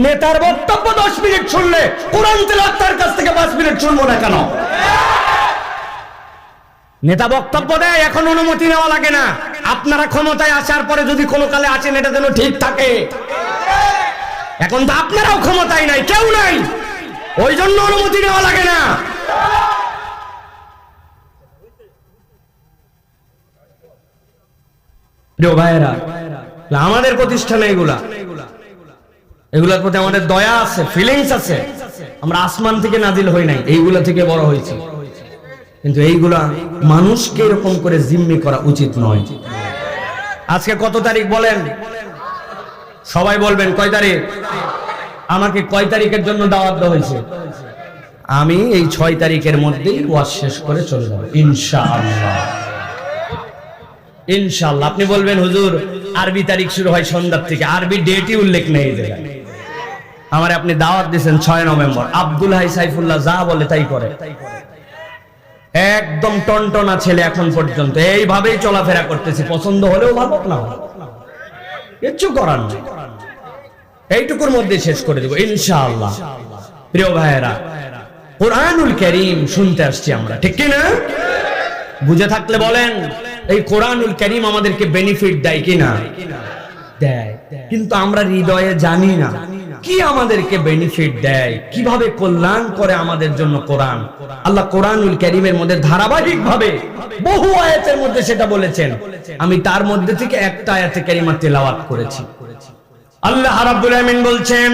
নেতার বক্তব্য 10 মিনিট শুনলে কোরআন তেলাওয়াত তার কাছ থেকে 5 মিনিট শুনবো না কেন? নেতা বক্তব্য দেয়, এখন অনুমতি নেওয়া লাগে না। আপনারা ক্ষমতায় আসার পরে যদি কোনো কালে আছেন, এটা যেন ঠিক থাকে। এখন তো আপনারাও ক্ষমতায় নাই, কেউ নাই, ওই জন্য অনুমতি নেওয়া লাগে না। প্রিয় ভাইয়েরা, আমাদের প্রতিষ্ঠানে এগুলার প্রতি আমাদের দয়া আছে, ফিলিংস আছে। আমরা আসমান থেকে নাজিল হই নাই, এইগুলা থেকে বড় হয়েছি। কিন্তু এইগুলা মানুষকে এরকম করে জিম্মি করা উচিত নয়। আজকে কত তারিখ বলেন? সবাই বলবেন কয় তারিখ? আমাকে কয় তারিখের জন্য দাওয়াত দেওয়া হয়েছে? আমি এই 6 তারিখের মধ্যেই ওয়াজ শেষ করে চলে যাব ইনশাআল্লাহ। ইনশাআল্লাহ। আপনি বলবেন হুজুর আরবি তারিখ শুরু হয় সন্ধ্যার থেকে, আরবি ডেটই উল্লেখ নেই। আমার আপনি দাওয়াত দিয়েছেন 6 নভেম্বর। আব্দুল হাই সাইফুল্লাহ যা বলে তাই করে, একদম টনটনা ছেলে। এখন পর্যন্ত এইভাবেই চলাফেরা করতেছি, পছন্দ হলেও ভালো না কিচ্ছু করার নেই। এইটুকুর মধ্যে শেষ করে দেব ইনশাআল্লাহ। প্রিয় ভাইয়েরা, কোরআনুল কারীম শুনতে আসছি আমরা, ঠিক কি না? বুঝে থাকলে বলেন, এই কোরআনুল কারীম আমাদেরকে বেনিফিট দেয় কিনা? দেয়। কিন্তু আমরা হৃদয়ে জানি না কি আমাদেরকে বেনিফিট দেয়, কিভাবে কল্যাণ করে আমাদের জন্য কোরআন। আল্লাহ কোরআনুল কারীমের মধ্যে ধারাবাহিক ভাবে বহু আয়াতের মধ্যে সেটা বলেছেন। আমি তার মধ্যে থেকে একটা আয়াতে কারিমা তেলাওয়াত করেছি। আল্লাহ রাব্বুল আমিন বলছেন,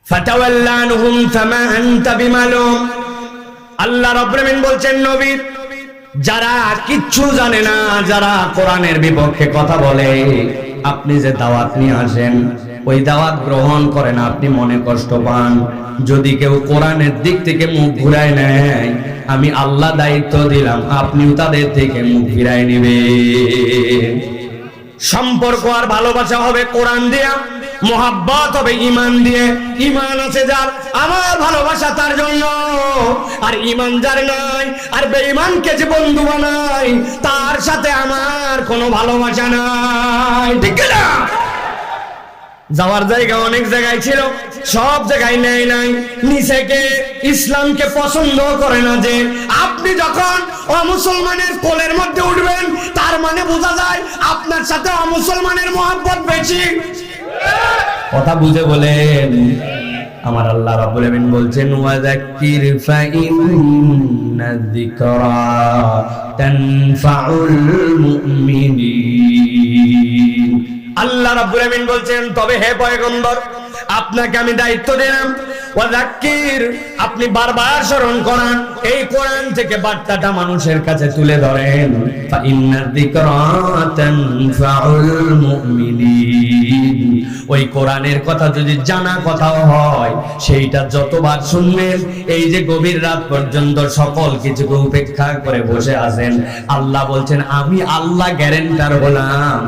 ফাতাওয়াল্লা আনহুম ফামা আনতা বিমালুম। আল্লাহ রাব্বুল আমিন বলছেন, নবী, যারা কিচ্ছু জানে না, যারা কোরআনের বিপক্ষে কথা বলে, আপনি যে দাওয়াত নিয়ে আসেন, ওই দাওয়াত গ্রহণ করেন, আপনি মনে কষ্ট পান। যদি কেউ কোরআনের দিক থেকে মুখ ঘুরায় নেয়, আমি আল্লাহ দায়িত্ব দিলাম, আপনিও তাদের থেকে মুখ ফিরায় নেবেন। সম্পর্ক আর ভালোবাসা হবে কোরআন দিয়া, মোহাব্বত হবে ঈমান দিয়ে। ঈমান আছে যার, আমার ভালোবাসা তার জন্য। আর ঈমান যার নাই, আর বেঈমানকে যে বন্ধু বানাই, তার সাথে আমার কোনো ভালোবাসা নাই, ঠিক না? যাওয়ার জায়গা অনেক জায়গায় ছিল, সব জায়গায় নেয় নাই। নিচেকে ইসলামকে পছন্দ করে না। যে আপনি যখন অমুসলমানের কোলের মধ্যে উঠবেন, তার মানে বোঝা যায় আপনার সাথে অমুসলমানের মহব্বত বেশি। কথা বুঝে বলেন। আমার আল্লাহ রাব্বুল আমিন বলছেন, ওয়াযাক্কির ফাইন্না যিকরা তানফাউল মুমিনিন। আল্লাহ রাব্বুল আমিন বলছেন, তবে হে পয়গম্বর, আপনাকে আমি দায়িত্ব দিলাম, ওয়াযাক্কির, আপনি বারবার স্মরণ করান, এই কোরআন থেকে বার্তাটা মানুষের কাছে তুলে ধরেন। ফাইন্না যিকরা তানফাউল মুমিনিন। ওই কোরআনের কথা যদি জানা কথাও হয়, সেইটা যতবার শুনবেন, এই যে গভীর রাত পর্যন্ত সকল কিছুকে উপেক্ষা করে বসে আছেন, আল্লাহ বলছেন, আমি আল্লাহ গ্যারান্টার হলাম,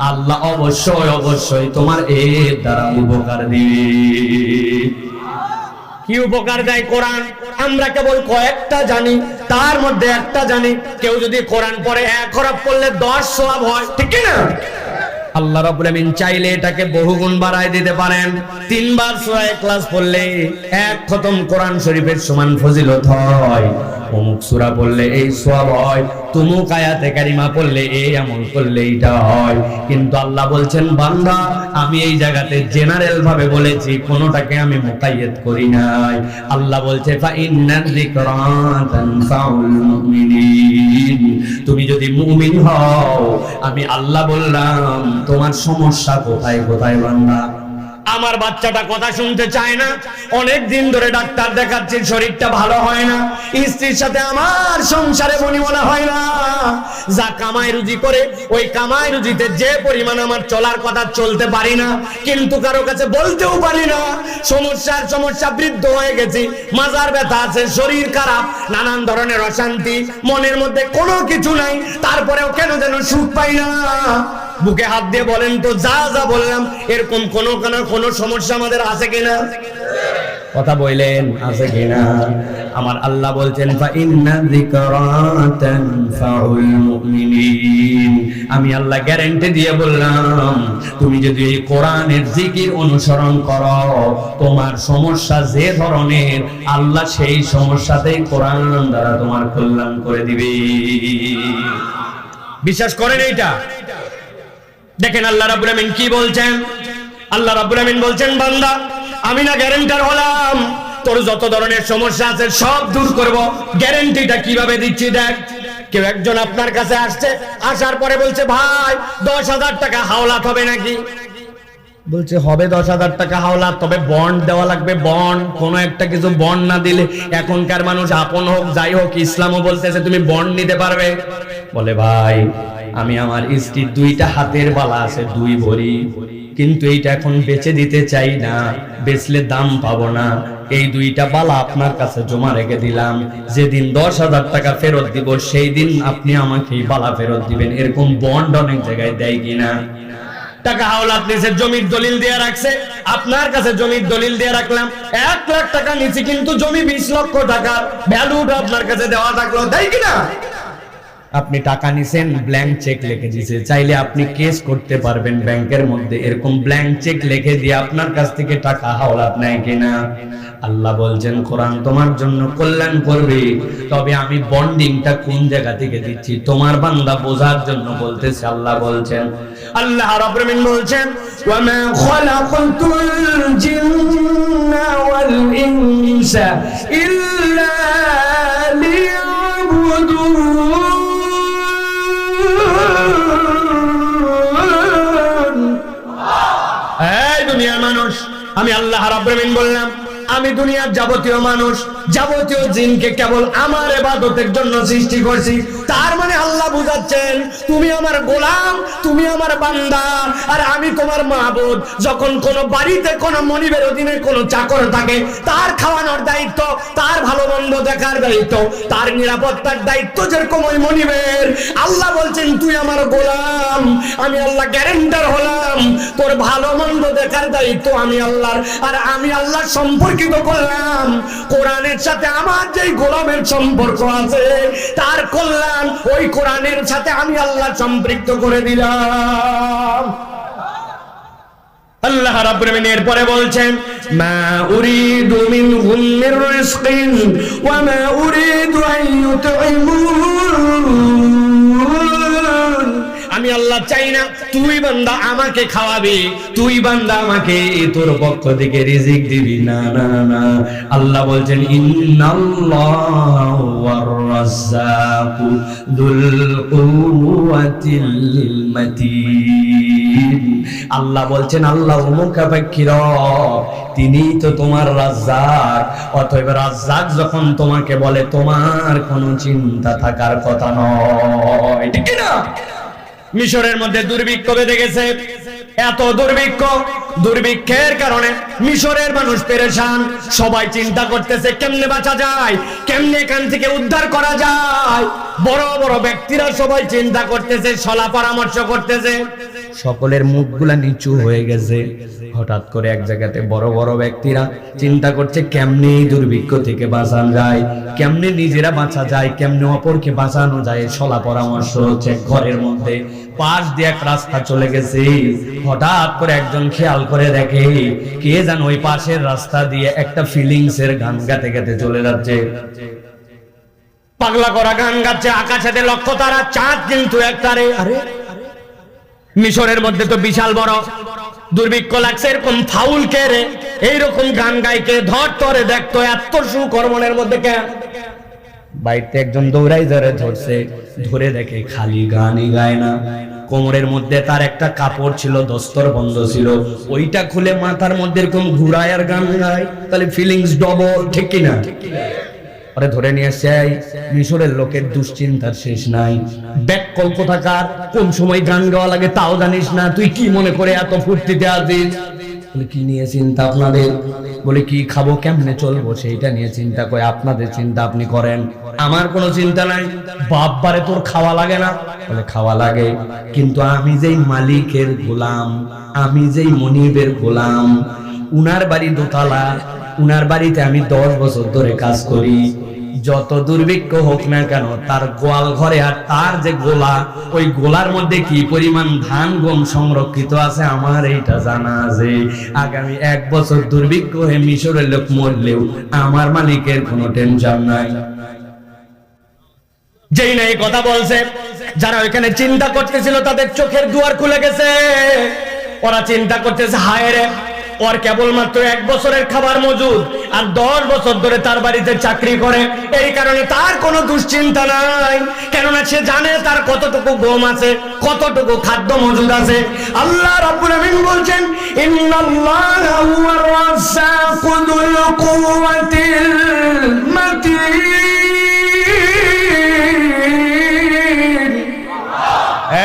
আল্লাহ অবশ্যই অবশ্যই তোমার এর দ্বারা উপকার দিবে। কি উপকার দেয় কোরআন? আমরা কেবল কয়েকটা জানি, তার মধ্যে একটা জানি। কেউ যদি কোরআন পড়ে 1 হরফ পড়লে 10 সওয়াব হয়, ঠিক না? আল্লাহ রাব্বুল আমিন চাইলে এটাকে বহুগুণ বাড়ায় দিতে পারেন। 3 বার সূরা ইখলাস পড়লে 1 খতম কোরআন শরীফের সমান ফজিলত হয়। অমুক সূরা পড়লে এই সওয়াব হয়, তুমুক আয়াতে কারিমা পড়লে এই আমল করলে এটা হয়। কিন্তু আল্লাহ বলছেন, বান্দা, আমি এই জায়গাতে জেনারেল ভাবে বলেছি, কোনোটাকে আমি মুকাইয়াদ করি নাই। আল্লাহ বলছে, ফা ইন্না যিকরা তানফাউল মুমিনিন। তুমি যদি মুমিন হও, আমি আল্লাহ বললাম, তোমার সমস্যা কোথায় কোথায় বান্দা? আমার বাচ্চাটা কথা শুনতে চায় না, অনেক দিন ধরে ডাক্তার দেখাচ্ছি, শরীরটা ভালো হয় না। স্ত্রীর সাথে আমার সংসারে বনিবনা হয় না। যা কামাই রুজি করে, ওই কামাই রুজিতে যে পরিমাণ আমার চলার কথা, চলতে পারি না, কিন্তু কারো কাছে বলতেও পারি না। সমস্যা, বৃদ্ধ হয়ে গেছি, মাজার ব্যথা আছে, শরীর খারাপ, নানান ধরনের অশান্তি, মনের মধ্যে কোনো কিছু নাই, তারপরেও কেন যেন সুখ পাই না। বুকে হাত দিয়ে বলেন তো, যা যা বললাম, এরকম কোনো সমস্যা আমাদের আছে কিনা? কথা বললেন আছে কিনা? আমার আল্লাহ বলছেন ফা ইন্না যিকরা তানফাউল মুমিনিন। আমি আল্লাহ গ্যারান্টি দিয়ে বললাম, তুমি যদি এই কোরআনের জিকির অনুসরণ করো, তোমার সমস্যা যে ধরনের, আল্লাহ সেই সমস্যাতেই কোরআন দ্বারা তোমার কল্যাণ করে দিবে। বিশ্বাস করেন এইটা? দেখেন আল্লাহ রাব্বুল আমিন কি বলছেন। আল্লাহ রাব্বুল আমিন বলছেন, বান্দা আমি না গ্যারান্টার হলাম, তোর যত ধরনের সমস্যা আছে সব দূর করব। গ্যারান্টিটা কিভাবে দিচ্ছি দেখ। কেউ একজন আপনার কাছে আসছে, আসার পরে বলছে, ভাই 10,000 টাকা হাওলাত হবে নাকি? বলছে হবে 10,000 টাকা হাওলাত, তবে বন্ড দেওয়া লাগবে। বন্ড, কোনো একটা কিছু বন্ড না দিলে, এখনকার মানুষ আপন হোক যাই হোক, ইসলামও বলতেছে তুমি বন্ড নিতে পারবে। বলে ভাই আমি আমার স্ত্রীর 2টা হাতের বালা আছে 2 ভরি, কিন্তু এইটা এখন বেচে দিতে চাই না, বেচলে দাম পাবো না। এই 2টা বালা আপনার কাছে জমা রেখে দিলাম, যেদিন 10,000 টাকা ফেরত দিব সেই দিন আপনি আমাকে এই বালা ফেরত দিবেন। এরকম বন্ড অনেক জায়গায় দেয় কিনা? টাকা হাওলাত নিচে, জমির দলিল দিয়ে রাখছে, আপনার কাছে জমির দলিল দিয়ে রাখলাম, 1 লাখ টাকা নিচে, কিন্তু জমি 20 লক্ষ টাকা ভ্যালুটা আপনার কাছে দেওয়া থাকলো, দেয় কিনা? আপনি টাকা নিছেন, ব্ল্যাঙ্ক চেক লিখে দিয়েছে, চাইলে আপনি কেস করতে পারবেন ব্যাংকের মধ্যে। এরকম ব্ল্যাঙ্ক চেক লিখে দিয়ে আপনার কাছ থেকে টাকা হাওলাত নেয় কিনা? আল্লাহ বলছেন কোরআন তোমার জন্য কল্যাণ করবে, তবে আমি বন্ডিংটা কোন জায়গা থেকে দিচ্ছি তোমার বান্দা বোঝার জন্য বলতেছে। আল্লাহ বলছেন, আল্লাহ রাব্বুল আমিন বলছেন, ওয়া মা খালাকাতুল জিন্না ওয়াল ইনসা ইল্লা লিয়াবুদুন। এই দুনিয়ার মানুষ, আমি আল্লাহ রাব্বুল আমিন বললাম, আমি দুনিয়ার যাবতীয় মানুষ, যাবতীয় জিনকে কেবল আমার ইবাদতের জন্য সৃষ্টি করছি। তার মানে আল্লাহ বুঝাচ্ছেন, তুমি আমার গোলাম, তুমি আমার বান্দা, আর আমি তোমার মাবুদ। যখন কোন বাড়িতে কোন মনিবের অধীনে কোন চাকর থাকে, তার খাওয়ানোর দায়িত্ব, তার ভালো মন্দ দেখার দায়িত্ব, তার নিরাপত্তার দায়িত্ব যেরকম ওই মনিবের। আল্লাহ বলছেন তুই আমার গোলাম, আমি আল্লাহ গ্যারান্টার হলাম, তোর ভালো মন্দ দেখার দায়িত্ব আমি আল্লাহর। আর আমি আল্লাহ সম্পর্কিত করলাম কোরআনের সাথে আমার যেই গোলামের সম্পর্ক আছে, তার কল্যাণ ওই কোরআনের সাথে আমি আল্লাহ সম্পৃক্ত করে দিলাম। আল্লাহ রাব্বুল আমিন এরপরে বলছেন, মা উরিদু মিনহুম মির রিজকিন ওয়া মা উরিদু আন ইউতঈমুন। আমি আল্লাহ চাই না তুই বান্দা আমাকে খাওয়াবি, তুই বান্দা আমাকে তোর পক্ষ থেকে রিজিক দিবি, না না না। আল্লাহ বলছেন, ইন্নাল্লাহু ওয়ার রাজ্জাকু যুল কুওয়াতিল মাতিন। আল্লাহ বলছেন, আল্লাহ মুকাফাক্কির, তিনিই তো তোমার রাজ্জাক। অতএব রাজ্জাক যখন তোমাকে বলে, তোমার কোনো চিন্তা থাকার কথা নয়, ঠিক না? মিশরের মধ্যে দুর্ভিক্ষ বেঁধে গেছে, এত দুর্ভিক্ষ, দুর্ভিক্ষের কারণে মিশরের মানুষ পেরেশান। সবাই চিন্তা করতেছে কেমনে বাঁচা যায়, কেমনে এখান থেকে উদ্ধার করা যায়। বড় বড় ব্যক্তিরা সবাই চিন্তা করতেছে, সলা পরামর্শ করতেছে, সকলের মুখগুলা নিচু হয়ে গেছে। হঠাৎ করে এক জায়গাতে বড় বড় ব্যক্তিরা চিন্তা করছে কেমনে এই দুর্ভিক্ষ থেকে বাঁচানো যায়, কেমনে নিজেরা বাঁচা যায়, কেমনে অপরকে বাঁচানো যায়। সলা পরামর্শ হচ্ছে। ঘরের মধ্যে পাশ দিয়ে এক রাস্তা চলে গেছে। হঠাৎ করে একজন খেয়াল করে দেখে, কে যেন ওই পাশের রাস্তা দিয়ে একটা ফিলিংস এর গান গাতে গাতে চলে যাচ্ছে। পাগলা করা গান গাচ্ছে, আকাশেতে লক্ষ্য তারা, চাঁদ কিন্তু একটারে। আরে মিশরের মধ্যে তো বিশাল বড় দুর্ভিক্ষ লাগছে, এরকম ফাউল কে রে, এইরকম গান গাইকে ধর তরে দেখতো, এত সুকর্মণের মধ্যে কেন? বাইতে একজন দৌড়াই ধরছে, ধরে দেখে খালি গানই গায় না, কোমরের মধ্যে তার একটা কাপড় ছিল, দস্তর বন্ধ ছিল, ওইটা খুলে মাথার মধ্যে এরকম ঘুরায় আর গান গায়। তাহলে ফিলিংস ডবল, ঠিক কিনা? আরে ধরে নিয়ে আসছে। মিশরের লোকের দুশ্চিন্তার শেষ নাই। ব্যাককল কোথাকার, কোন সময় গান গাওয়া লাগে তাও জানিস না, তুই কি মনে করে এত ফুর্তিতে আসিস? বলে কি নিয়ে চিন্তা আপনাদের? বলে কি খাবো, কেমনে চলবো, সেইটা নিয়ে চিন্তা করে। আপনাদের চিন্তা আপনি করেন, আমার কোনো চিন্তা নাই। বাপবারে তোর খাওয়া লাগে না? বলে খাওয়া লাগে, কিন্তু আমি যেই মালিকের গোলাম, আমি যেই মনিবের গোলাম, উনার বাড়ি দোতলা, উনার বাড়িতে আমি 10 বছর ধরে কাজ করি। যত দুর্ভিক্ষ হোক না কেন, তার গোয়াল ঘরে আর তার যে গোলা, ওই গোলার মধ্যে কি পরিমাণ ধান গম সংরক্ষিত আছে আমার এইটা জানা আছে। আগামী 1 বছর দুর্ভিক্ষ হয়ে মিশরের লোক মরলেও আমার মালিকের কোনো টেনশন নাই। যেই না এই কথা বলছে, যারা ওইখানে চিন্তা করতেছিল তাদের চোখের দুয়ার খুলে গেছে। ওরা চিন্তা করতেছে, হায় রে, ওর কেবলমাত্র 1 বছরের খাবার মজুদ, আর 10 বছর ধরে তার বাড়িতে চাকরি করে। এই কারণে তার কোনো দুশ্চিন্তা নাই, কেননা সে জানে তার কতটুকু গম আছে, কতটুকু খাদ্য মজুদ আছে। আল্লাহ রাব্বুল আমিন বলছেন, ইন্নাল্লাহা হুয়ার রাজ্জাকুল কুওয়াতিল মাতিন।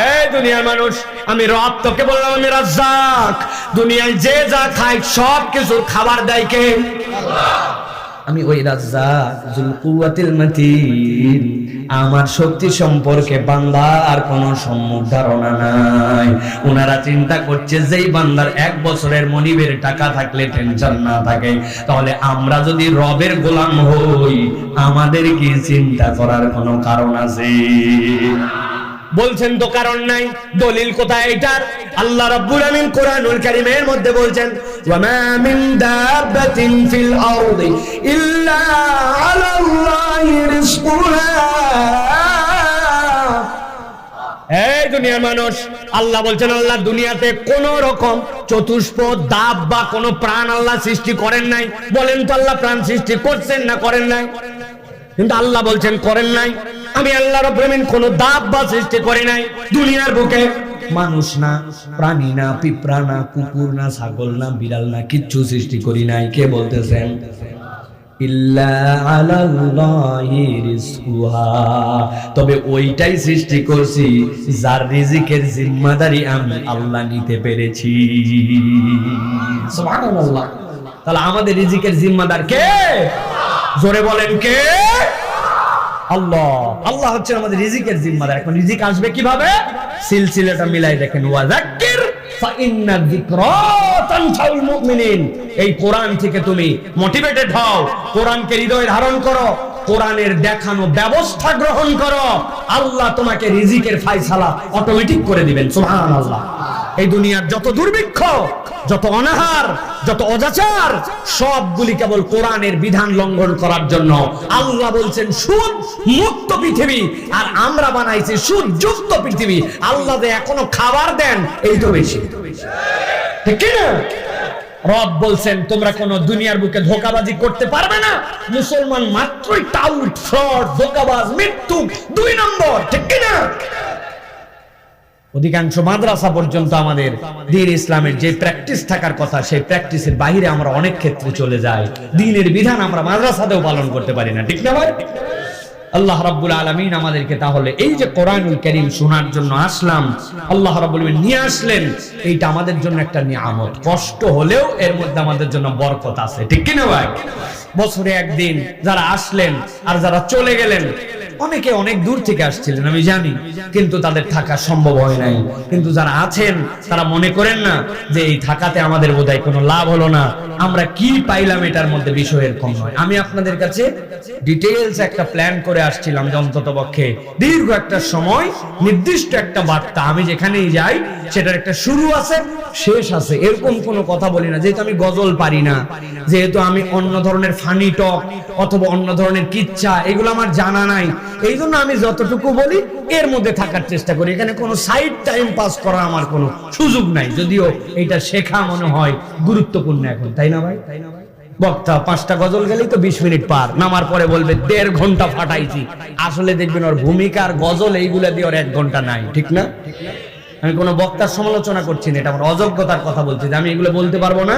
এই দুনিয়ার মানুষ, আমি রব, তোকে বললাম আমি রাজ্জাক। দুনিয়ায় যে যা খায় সব কিছু খাবার দেয় কে? আমি ওই রাজ্জাক যুল কুওয়াতিল মাতিন। আমার শক্তি সম্পর্কে বান্দার কোনো সম্মুখ ধারণা নাই। ওনারা চিন্তা করছে যেই বান্দার 1 বছরের মনিবের টাকা থাকলে টেনশন না থাকে, তাহলে আমরা যদি রবের গোলাম হই আমাদের কি চিন্তা করার কোনো কারণ আছে? বলছেন তো কারণ নাই, দলিল কোথায় এটার? আল্লাহ রাব্বুল আমিন কোরআনুল কারীমের মধ্যে বলছেন, ওয়া মা মিন দাব্বাতিন ফিল আরদি ইল্লা আলাল্লাহি রিজকুহা। এই দুনিয়ার মানুষ, আল্লাহ বলছেন, আল্লাহ দুনিয়াতে কোন রকম চতুষ্প দাব্বা, কোন প্রাণ আল্লাহ সৃষ্টি করেন নাই। বলেন তো আল্লাহ প্রাণ সৃষ্টি করছেন না করেন নাই? কিন্তু আল্লাহ বলছেন করেন নাই। আমি আল্লাহ রাব্বুল আমিন কোন দাব্বা সৃষ্টি করি নাই দুনিয়ার বুকে। মানুষ না, প্রাণী না, পিঁপড়া না, কুকুর না, ছাগল না, বিড়াল না, কিচ্ছু সৃষ্টি করি নাই। কে বলতেছেন? ইল্লা আলাল্লাহি রিজকুহা। তবে ওইটাই সৃষ্টি করছি যার রিজিকের জিম্মাদারি আমি আল্লাহ নিতে পেরেছি। সুবহানাল্লাহ। তাহলে আমাদের রিজিকের জিম্মাদার কে? জোরে বলেন কে? আল্লাহ। আল্লাহ হচ্ছেন আমাদের রিজিকের জিম্মাদার। এখন রিজিক আসবে কিভাবে? সিলসিলাটা মিলাই দেখেন, ওয়াযাক্কির ফাইন্না যিকরা তানফাউল মুমিনিন। এই কোরআন থেকে তুমি মোটিভেটেড হও, কোরআনকে হৃদয়ে ধারণ করো, কোরআনের দেখানো ব্যবস্থা গ্রহণ করো, আল্লাহ তোমাকে রিজিকের ফয়সালা অটোমেটিক করে দিবেন। সুবহানাল্লাহ। এই দুনিয়ার যত দুর্ভিক্ষ, যত অনাহার, যত অজাচার, সবগুলি কেবল কোরআনের বিধান লঙ্ঘন করার জন্য। আল্লাহ বলছেন সুদ মুক্ত পৃথিবী, আর আমরা বানাইছি সুদ যুক্ত পৃথিবী। আল্লাহ যে এখনো খাবার দেন, এই তো বেশি, ঠিক কি না? রব বলছেন তোমরা কোন দুনিয়ার বুকে ধোঁকাবাজি করতে পারবে না। মুসলমান মাত্রই টাউট, ফ্রড, ধোঁকাবাজ, মৃত্যু 2 নম্বর, ঠিক কি না? অধিকাংশ মাদ্রাসা পর্যন্ত আমাদের দ্বীন ইসলামের যে প্র্যাকটিস থাকার কথা, সেই প্র্যাকটিসের বাইরে আমরা অনেক ক্ষেত্রে চলে যাই। দ্বীনের বিধান আমরা মাদ্রাসাতেও পালন করতে পারি না, ঠিক না ভাই? আল্লাহ রাব্বুল আলামিন আমাদেরকে তাহলে এই যে কোরআনুল কারীম শোনার জন্য আসলাম, আল্লাহ রাব্বুল আলামিন নিয়ে আসলেন, এইটা আমাদের জন্য একটা নিয়ামত। কষ্ট হলেও এর মধ্যে আমাদের জন্য বরকত আছে, ঠিক কি না ভাই? বছরে একদিন যারা আসলেন আর যারা চলে গেলেন, অনেকে অনেক দূর থেকে আসছিলেন আমি জানি, কিন্তু তাদের থাকা সম্ভব হয় নাই। কিন্তু যারা আছেন তারা মনে করেন না যে এই থাকাতে আমাদের বোধহয় কোনো লাভ হলো না, আমরা কি পাইলাম এটার মধ্যে, বিষয় এরকম নয়। আমি আপনাদের কাছে ডিটেইলস একটা প্ল্যান করে আসছিলাম যে অন্ততপক্ষে দীর্ঘ একটা সময় নির্দিষ্ট একটা বার্তা, আমি যেখানেই যাই সেটার একটা শুরু আছে, শেষ আছে, এরকম কোনো কথা বলি না। যেহেতু আমি গজল পারি না, যেহেতু আমি অন্য ধরনের ফানি টক অথবা অন্য ধরনের কিচ্ছা এগুলো আমার জানা নাই, এই জন্য আমি যতটুকু বলি এর মধ্যে থাকার চেষ্টা করি। এখানে কোনো সাইড টাইম পাস করার আমার কোনো সুযোগ নাই, যদিও এটা শেখা মনে হয় গুরুত্বপূর্ণ এখন, তাই না ভাই? বক্তা 5টা গজল গেলেই তো 20 মিনিট পার, নামার পরে বলবে 1.5 ঘন্টা ফাটাইছি। আসলে দেখবেন ওর ভূমিকার গজল এইগুলা দিয়ে ওর 1 ঘন্টা নাই, ঠিক না? আমি কোনো বক্তার সমালোচনা করছি না, এটা আমার অযোগ্যতার কথা বলছি যে আমি এগুলো বলতে পারবো না।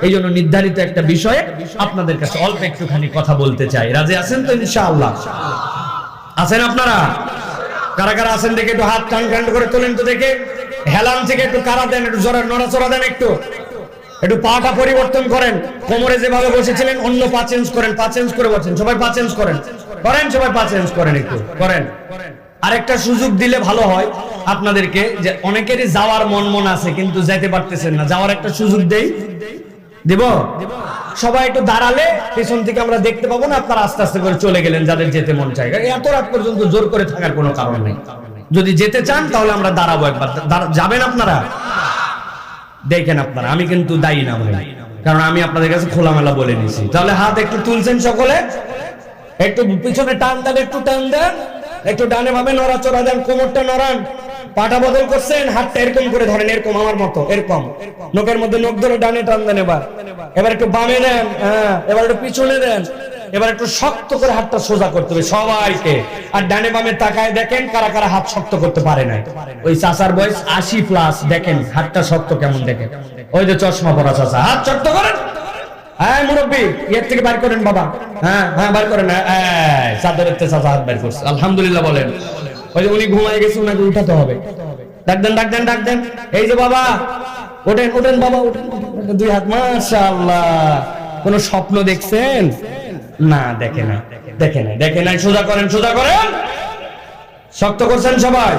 এই জন্য নির্ধারিত একটা বিষয়ে আপনাদের কাছে অল্প একটুখানি কথা বলতে চাই। রাজি আছেন তো ইনশাআল্লাহ? আছেন আপনারা? কারা কারা আছেন দেখে একটু হাত টান টান করে তোলেন তো দেখে। হেলান থেকে একটু কারা দেন, একটু জোরে নড়াচড়া দেন, একটু পাটা পরিবর্তন করেন। কোমরে যেভাবে বসেছিলেন অন্য পা চেঞ্জ করেন, পা চেঞ্জ করে বসেন। সবাই পা চেঞ্জ করেন, সবাই পা চেঞ্জ করেন, একটু করেন। আরেকটা সুযোগ দিলে ভালো হয় আপনাদেরকে, যে অনেকেরই যাওয়ার মন আছে কিন্তু যেতে পারতেছেন না, যাওয়ার একটা সুযোগ দেই। দিব? সবাই একটু দাঁড়ালে পেছন থেকে আমরা দেখতে পাবো না, আপনারা আস্তে আস্তে করে চলে গেলেন যাদের যেতে মন চায়। এত রাত পর্যন্ত জোর করে থাকার কোনো কারণ নেই। যদি যেতে চান তাহলে আমরা দাঁড়াবো একবার। যাবেন আপনারা? দেখেন আপনারা, আমি কিন্তু দায়ী না ভাই, কারণ আমি আপনাদের কাছে খোলামেলা বলে নিছি। তাহলে হাত একটু তুলছেন সকলে, একটু পিছনে টান দেন, একটু টান দেন, একটু ডানে বামে নড়াচড়া দেন, কোমরটা নড়ান, পাটা বদল করছেন, হাতটা এরকম করে ধরেন, এরকম আমার মতো, এরকম নখের মধ্যে নখ ধরে ডানে টান দেন। এবার একটু বামে দেন, হ্যাঁ, এবার একটু পিছনে দেন, এবার একটু শক্ত করে হাতটা সোজা করতে হবে সবাইকে। আর ডানে বামে তাকায় দেখেন কারা কারা হাত শক্ত করতে পারে না। ওই চাচার বয়স 80+, দেখেন হাতটা শক্ত কেমন, দেখেন ওই যে চশমা পরা চাচা, হাত শক্ত করেন। হ্যাঁ মুরব্বী, এর থেকে বার করেন বাবা, হ্যাঁ হ্যাঁ বার করেন। চাদরের চাচা হাত বের করছে, আলহামদুলিল্লাহ বলেন। ওই যে উনি ঘুমায় গেছে, ওনাকে উঠাতে হবে। ডাক দেন, ডাক দেন, ডাক দেন। এই যে বাবা, ওঠেন ওঠেন বাবা, ওঠেন, দুই হাত। মাশাআল্লাহ। কোন স্বপ্ন দেখছেন? না, দেখে না, দেখে না, দেখে নাই। সোজা করেন, সোজা করেন, শক্ত করছেন সবাই।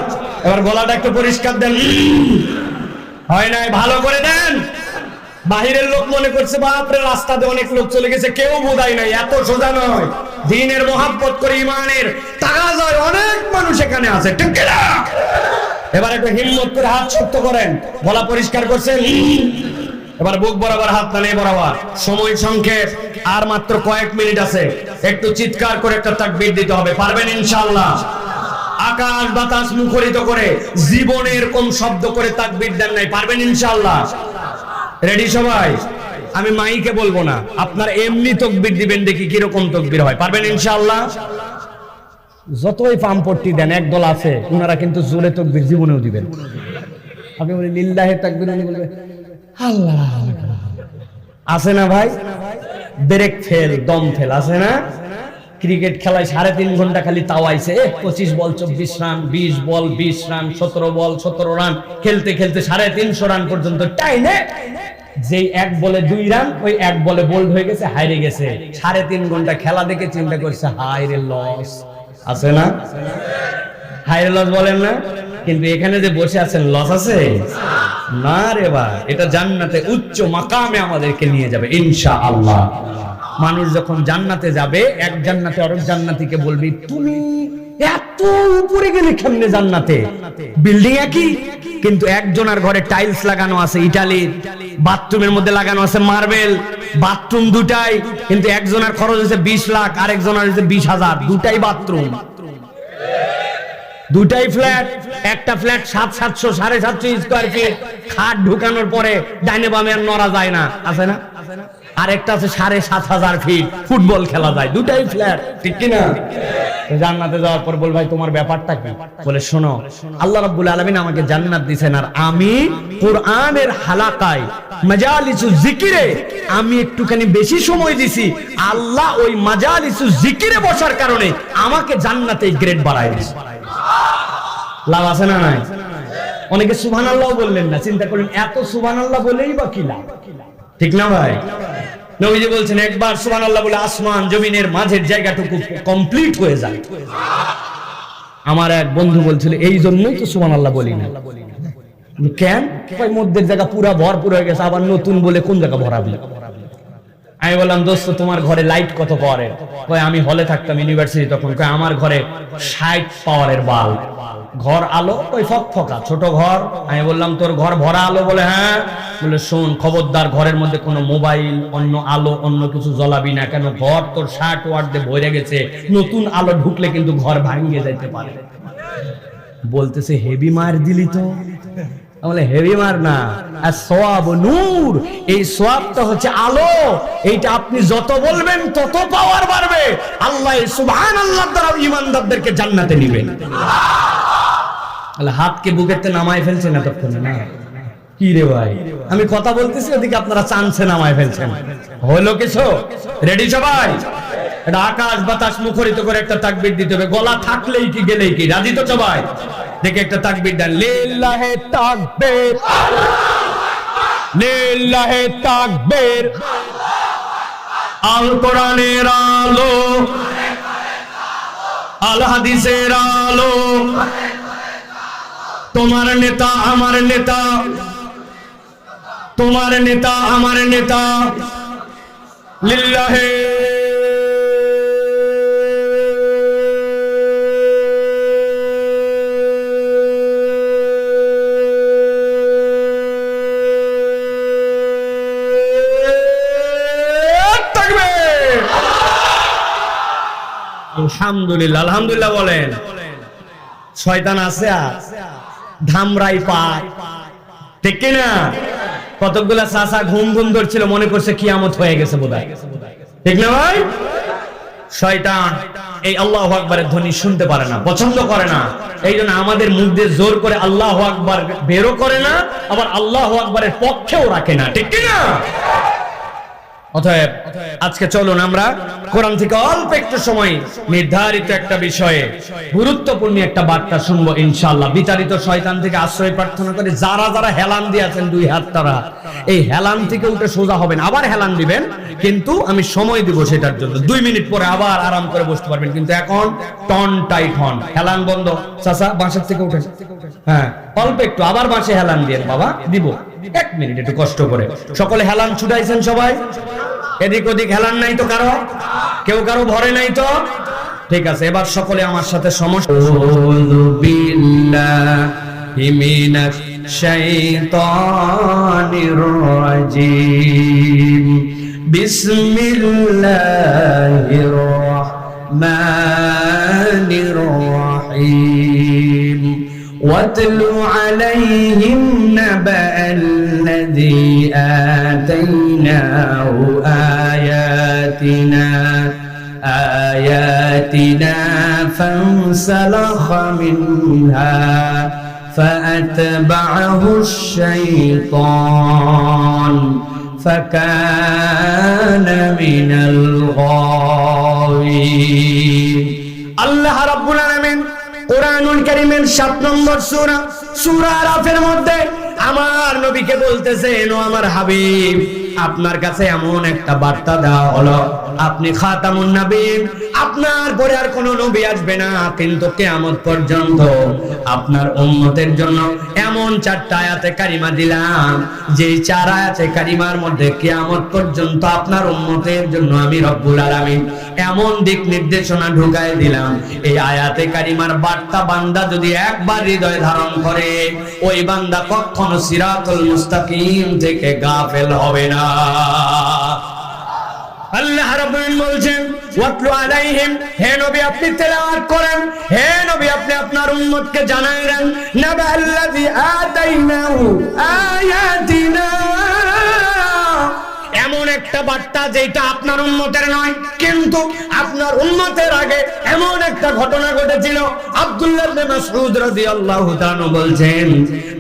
এবার গলাটা একটু পরিষ্কার দেন। হয় নাই, ভালো করে দেন। বাহিরের লোক মনে করছে বাপরে রাস্তাতে অনেক লোক চলে গেছে, কেউ বোধাই নাই। এত সোজা নয়। দ্বীনের মহব্বত করে, ইমানের তাগাজায় অনেক মানুষ এখানে আছে, ঠিক না? এবার একটু হিম্মত করে হাত শক্ত করেন, গলা পরিষ্কার করছেন। এবার বুক বরাবর হাত টানে বরাবর। সময় সংক্ষেপ, আর মাত্র কয়েক মিনিট আছে। একটু চিৎকার করে একটা তাকবীর দিতে হবে, পারবেন ইনশাআল্লাহ? আকাশ বাতাস মুখরিত করে জীবনের কোন শব্দ করে তাকবীর দেন নাই, পারবেন ইনশাআল্লাহ? রেডি সবাই? আমি মাইকে বলবো না, আপনার এমনি তাকবীর দিবেন, দেখি কিরকম তাকবীর হয়। পারবেন ইনশাআল্লাহ? যতই পাম্পট্টি দেন, একদল আছে ওনারা কিন্তু জোরে তাকবীর জীবনেও দিবেন। আপনি বলেন লিল্লাহি তাকবীর, উনি বলবেন আল্লাহ। আছে না ভাই? ব্রেক ফেল, দম ফেল, আছে না? ক্রিকেট খেলায় 3.5 ঘন্টা খালি তাওয়াইছে, 25 বল 24 রান, 20 বল 20 রান, 17 বল 17 রান, খেলতে খেলতে 350 রান পর্যন্ত টাইনে যেই এক বলে 2 রান, ওই এক বলে বোল্ড হয়ে গেছে, হারিয়ে গেছে। 3.5 ঘন্টা খেলা দেখে চিন্তা করছে হায় রে লস। আছে না? হায় রে লস বলেন না? কিন্তু এখানে যে বসে আছেন, লস আছে না রে ভাই। এটা জান্নাতে উচ্চ মাকামে আমাদেরকে নিয়ে যাবে ইনশাআল্লাহ। মানুষ যখন জান্নাতে যাবে, এক জান্নাতে আরেক জান্নাতীকে বলবি তুমি এত উপরে গেলে কেমনে জান্নাতে? বিল্ডিং একই, কিন্তু একজনের ঘরে টাইলস লাগানো আছে ইটালির, বাথরুমের মধ্যে লাগানো আছে মার্বেল, বাথরুম দুটাই, কিন্তু একজনের খরচ হচ্ছে 20 লাখ, আরেকজনের হচ্ছে 20,000। দুটাই বাথরুম, দুটাই ফ্ল্যাট। একটা ফ্ল্যাট 700 750 স্কয়ার ফিট, খাট ঢুকানোর পরে ডাইনে বামে আর নড়া যায় না, আছে না? আরেকটা আছে 7,500 ফিট, ফুটবল খেলা যায়। দুটাই ফ্ল্যাট, ঠিক কি না? জান্নাতে যাওয়ার পর বল ভাই তোমার ব্যাপারটা কি? বলে শোনো, আল্লাহ রাব্বুল আলামিন আমাকে জান্নাত দিয়েছেন, আর আমি কোরআনের হালাকায় মাজালিসুজ জিকিরে আমি একটুখানি বেশি সময় দিছি। আল্লাহ ওই মাজালিসুজ জিকিরে বসার কারণে আমাকে জান্নাতে গ্রেড বাড়ায় দিয়েছে। লাভ আছে না নাই? অনেকে সুবহানাল্লাহ বললেন না, চিন্তা করেন এত সুবহানাল্লাহ বলেই বা কি লাভ, ঠিক না ভাই? নবীজি বলছেন একবার সুবহানাল্লাহ বলে আসমান জমিনের মাঝের জায়গাটুকু কমপ্লিট হয়ে যায়। আমার এক বন্ধু বলছিল এই জন্যই তো সুবহানাল্লাহ বলি না। কেন? ওই মধ্যের জায়গা পুরা ভরপুর হয়ে গেছে, আবার নতুন বলে কোন জায়গা ভরাবি? আমি বললাম দোস্ত তোমার ঘরে লাইট কত পাওয়ারের? কয় আমি হলে থাকতাম ইউনিভার্সিটি তখন, কয় আমার ঘরে 60 পাওয়ারের বাল্ব। ঘর আলো ওই ফকফকা ছোট ঘর। আমি বললাম তোর ঘর ভরা আলো? বলে হ্যাঁ। বলে শোন খবরদার, ঘরের মধ্যে কোনো মোবাইল, অন্য আলো, অন্য কিছু জ্বলাবি না, কেন ঘর তোর 60 ওয়াট দিয়ে ভরে গেছে, নতুন আলো ঢুকলে কিন্তু ঘর ভাঙিয়ে যাইতে পারে। বলতেছে হেভি মার দিলি তো। বলে হেভি মার না, আর সওয়াব নূর, এই সওয়াবটা হচ্ছে আলো। এইটা আপনি যত বলবেন তত পাওয়ার বাড়বে। আল্লাহ সুবহানাল্লাহ দ্বারা ঈমানদারদেরকে জান্নাতে নেবেন। তাহলে হাতকে বুকেতে নামায় ফেলছেন এতক্ষণে না? কি রে ভাই, আমি কথা বলতেছি ওদিকে আপনারা চান্সে নামায় ফেলছেন। হলো কিছু? রেডি সবাই? এটা আকাশ বাতাস মুখরিত করে একটা তাকবীর দিতে হবে। গলা থাকলেই কি গেলেই কি? রাজি তো সবাই? দেখে একটা তাকবীর দেন, লিল্লাহি তাকবীর, লিল্লাহি তাকবীর। আল কোরআনের আলো, আল হাদিসের আলো, তোমার নেতা আমার নেতা, তোমার নেতা আমার নেতা লিল্লাহে আলহামদুলিল্লাহ আলহামদুলিল্লাহ বলেন। শয়তান আছে আর ধামরাই পায়, ঠিক কিনা? কতগুলা চাচা ঘুম ঘুম ধরছিল, মনে করছে কিয়ামত হয়ে গেছে বোধহয়, ঠিক না ভাই? শয়তান এই আল্লাহু আকবারের ধ্বনি শুনতে পারে না, পছন্দ করে না। এই জন্য আমাদের মুখ দিয়ে জোর করে আল্লাহু আকবার বেরো করে না, আবার আল্লাহু আকবারের পক্ষেও রাখে না, ঠিক কিনা? অতএব আজকে চলুন আমরা কোরআন থেকে অল্প একটু সময় নির্ধারিত একটা বিষয়ে গুরুত্বপূর্ণ একটা বার্তা শুনবো ইনশাআল্লাহ। বিতাড়িত শয়তান থেকে আশ্রয় প্রার্থনা করে যারা যারা হেলান দিয়েছেন দুই হাত, তারা এই হেলান থেকে উঠে সোজা হবেন, আবার হেলান দিবেন, কিন্তু আমি সময় দিব সেটার জন্য। 2 মিনিট পরে আবার আরাম করে বসতে পারবেন, কিন্তু এখন টন টাইট হন, হেলান বন্ধ। চাচা বাঁশের থেকে উঠেন, হ্যাঁ অল্প একটু আবার বাঁশে হেলান দিয়ে বাবা দিব 1 মিনিট একটু কষ্ট করে। সকলে হেলান ছুটাইছেন সবাই? এদিক ওদিক হেলান নাই তো কারো? কেউ কারো ভরে নাই তো? ঠিক আছে, এবার সকলে আমার সাথে সমস্ত বিল্লাহি মিনাশ শাইতানির রাজিম বিসমিল্লাহির রাহমানির রহিম واتل عليهم نبأ الذي آتيناه آياتنا فانسلخ منها فأتبعه الشيطان فكان من الغاوين। الله رب العالمين কুরআনুল কারীমের 7 নম্বর সূরা আরাফের মধ্যে আমার নবীকে বলতেছেন, ও আমার হাবিব, আপনার কাছে এমন একটা বার্তা দেওয়া হলো, আপনি খাতামুন নবীন, আপনার পরে আর কোনো নবী আসবে না, কিন্তু কিয়ামত পর্যন্ত আপনার উম্মতের জন্য এমন 4টা আয়াতে কারিমা দিলাম, যে 4 আয়াতে কারিমার মধ্যে কিয়ামত পর্যন্ত আপনার উম্মতের জন্য আমি রব্বুল আলামিন এমন দিক নির্দেশনা ঢুকায় দিলাম, এই আয়াতে কারিমার বার্তা বান্দা যদি একবার হৃদয়ে ধারণ করে, ওই বান্দা কখনো সিরাতুল মুস্তাকিম থেকে গাফেল হবে না। আল্লাহ রাব্বুল আলামিন বলছেন, ওয়াতলু আলাইহিম, হে নবী আপনি তেলাওয়াত করেন, হে নবী আপনি আপনার উম্মতকে জানায় দেন, নাবা আল্লাযী আতাইনাহু আয়াতিনা, এমন একটা বার্তা যেটা আপনার উম্মতের নয়, কিন্তু আপনার উম্মতের আগে এমন একটা ঘটনা ঘটেছিল। আব্দুল্লাহ ইবনে মাসউদ রাদিয়াল্লাহু তাআলা বলছেন,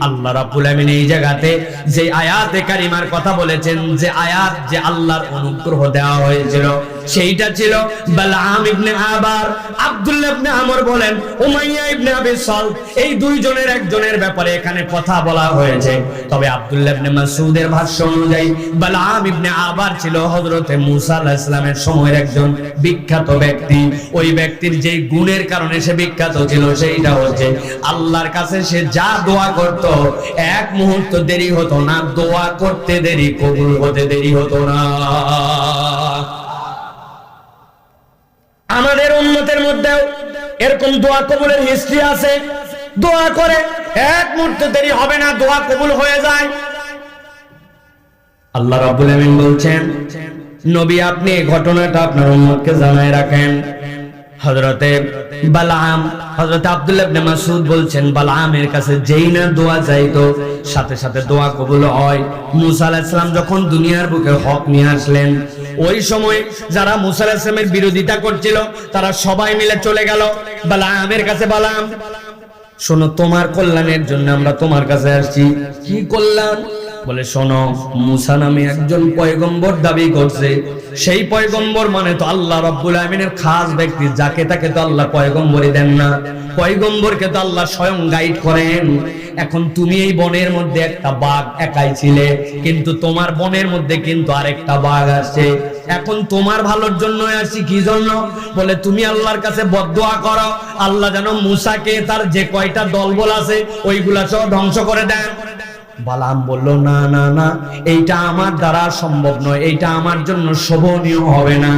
আল্লাহ রাব্বুল আলামিন এই জায়গাতে যে আয়াতে কারিমার কথা বলেছেন, যে আয়াত যে আল্লাহর অনুগ্রহ দেওয়া হয়েছিল, সেইটা ছিল বালআম ইবনে আবার, আব্দুল্লাহ ইবনে আমর বলেন, উমাইয়া ইবনে আবি সালত, এই দুইজনের একজনের ব্যাপারে এখানে কথা বলা হয়েছে। তবে আব্দুল্লাহ ইবনে মাসউদের ভাষ্য অনুযায়ী বালআম ইবনে আবার ছিল হযরতে মুসা আলাইহিস সালামের সময়ের একজন বিখ্যাত ব্যক্তি। ওই ব্যক্তির যেই গুণের কারণে সে বিখ্যাত ছিল, সেইটা হচ্ছে আল্লাহর কাছে সে যা দোয়া করত, এক মুহূর্ত দেরি হতো না, দোয়া করতে দেরি, কবুল হতে দেরি হতো না। আমাদের উম্মতের মধ্যেও এরকম দোয়া কবুলের হিস্ট্রি আছে, দোয়া করে এক মুহূর্ত দেরি হবে না, দোয়া কবুল হয়ে যায়। আল্লাহ রাব্বুল আলামিন বলছেন, নবী আপনি এই ঘটনাটা আপনার উম্মতকে জানায় রাখেন। হযরতে বালআম, হযরত আব্দুল্লাহ ইবনে মাসউদ বলছেন, বালআমের কাছে যেই না দোয়া চাইতো, সাথে সাথে দোয়া কবুল হয়। মুসা আলাইহিস সালাম যখন দুনিয়ার বুকে হক নিয়ে আসলেন, ওই সময় যারা মুসা আলাইহিস সালামের বিরোধিতা করছিল, তারা সবাই মিলে চলে গেল বালআমের কাছে। বালআম শোনো, তোমার কল্যাণের জন্য আমরা তোমার কাছে আসছি। কি কল্যাণ? বলে শোনো, মুসা নামে একজন পয়গম্বর দাবি করছে, সেই পয়গম্বর মানে তো আল্লাহ রাব্বুল আলামিনের খাস ব্যক্তি, যাকে তাকে তো আল্লাহ পয়গম্বরই দেন না, পয়গম্বরকে তো আল্লাহ স্বয়ং গাইড করেন। এখন তুমি এই বনের মধ্যে একটা বাঘ একাই ছিলে, কিন্তু তোমার বনের মধ্যে কিন্তু আরেকটা বাঘ আসছে। এখন তোমার ভালোর জন্য আসছি। কি জন্য? বলে তুমি আল্লাহর কাছে বদদোয়া করো, আল্লাহ যেন মুসাকে তার যে কয়টা দলবল আছে ওইগুলা সব ধ্বংস করে দেন। বালাম বলল, না না না, এইটা আমার দ্বারা সম্ভব নয়, এইটা আমার জন্য শোভনীয় হবে না।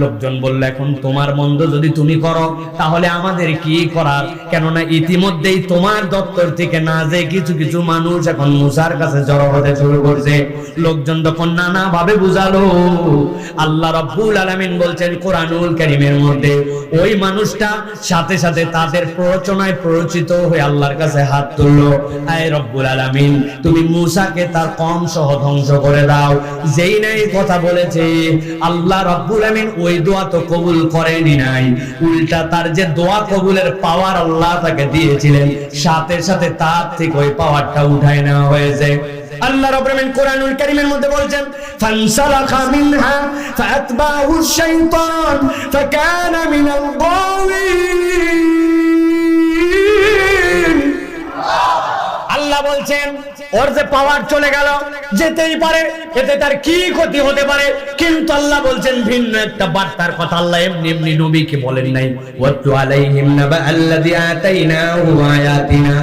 লোকজন বলল, এখন তোমার মন্দ যদি তুমি করো তাহলে আমাদের কি করার? কেননা ইতিমধ্যেই তোমার দপ্তর থেকে না যে কিছু কিছু মানুষ এখন মুসার কাছে জড়ো হতে শুরু করছে। লোকজন তখন নানা ভাবে বুঝালো। আল্লাহ রাব্বুল আলামিন বলছেন কোরআনুল কারীমের মধ্যে, ওই মানুষটা সাথে সাথে তাদের প্ররোচনায় প্ররোচিত হয়ে আল্লাহর কাছে হাত তুললো, আয় রব্বুল আলামিন, তুমি মুসাকে তার কওম সহ ধ্বংস করে দাও। যেই নাই কথা বলেছে, আল্লাহ রাব্বুল আলামিন ওই দোয়া তো কবুল করেনি নাই, উল্টা তার যে দোয়া কবুলের পাওয়ার আল্লাহ তাকে দিয়েছিলেন, সাথে সাথে তার থেকে ওই পাওয়ারটা উঠায় নেওয়া হয়েছে। আল্লাহ রাব্বুল আলামিন কোরআনুল কারীমের মধ্যে বলছেন, ফানসালাখা মিনহা ফাআতবাহু শাইতান ফাকানা মিনাল গাওয়িন। আল্লাহ বলছেন ওর যে পাওয়ার চলে গেল, যেতেই পারে, এতে তার কি ক্ষতি হতে পারে, কিন্তু আল্লাহ বলছেন ভিন্ন একটা বার্তার কথা। আল্লাহ এমনি এমনি নবীকে বলেন নাই, ওয়াতু আলাইহিম নাবা আল্লাযী আতাইনাহু আয়াতিনা,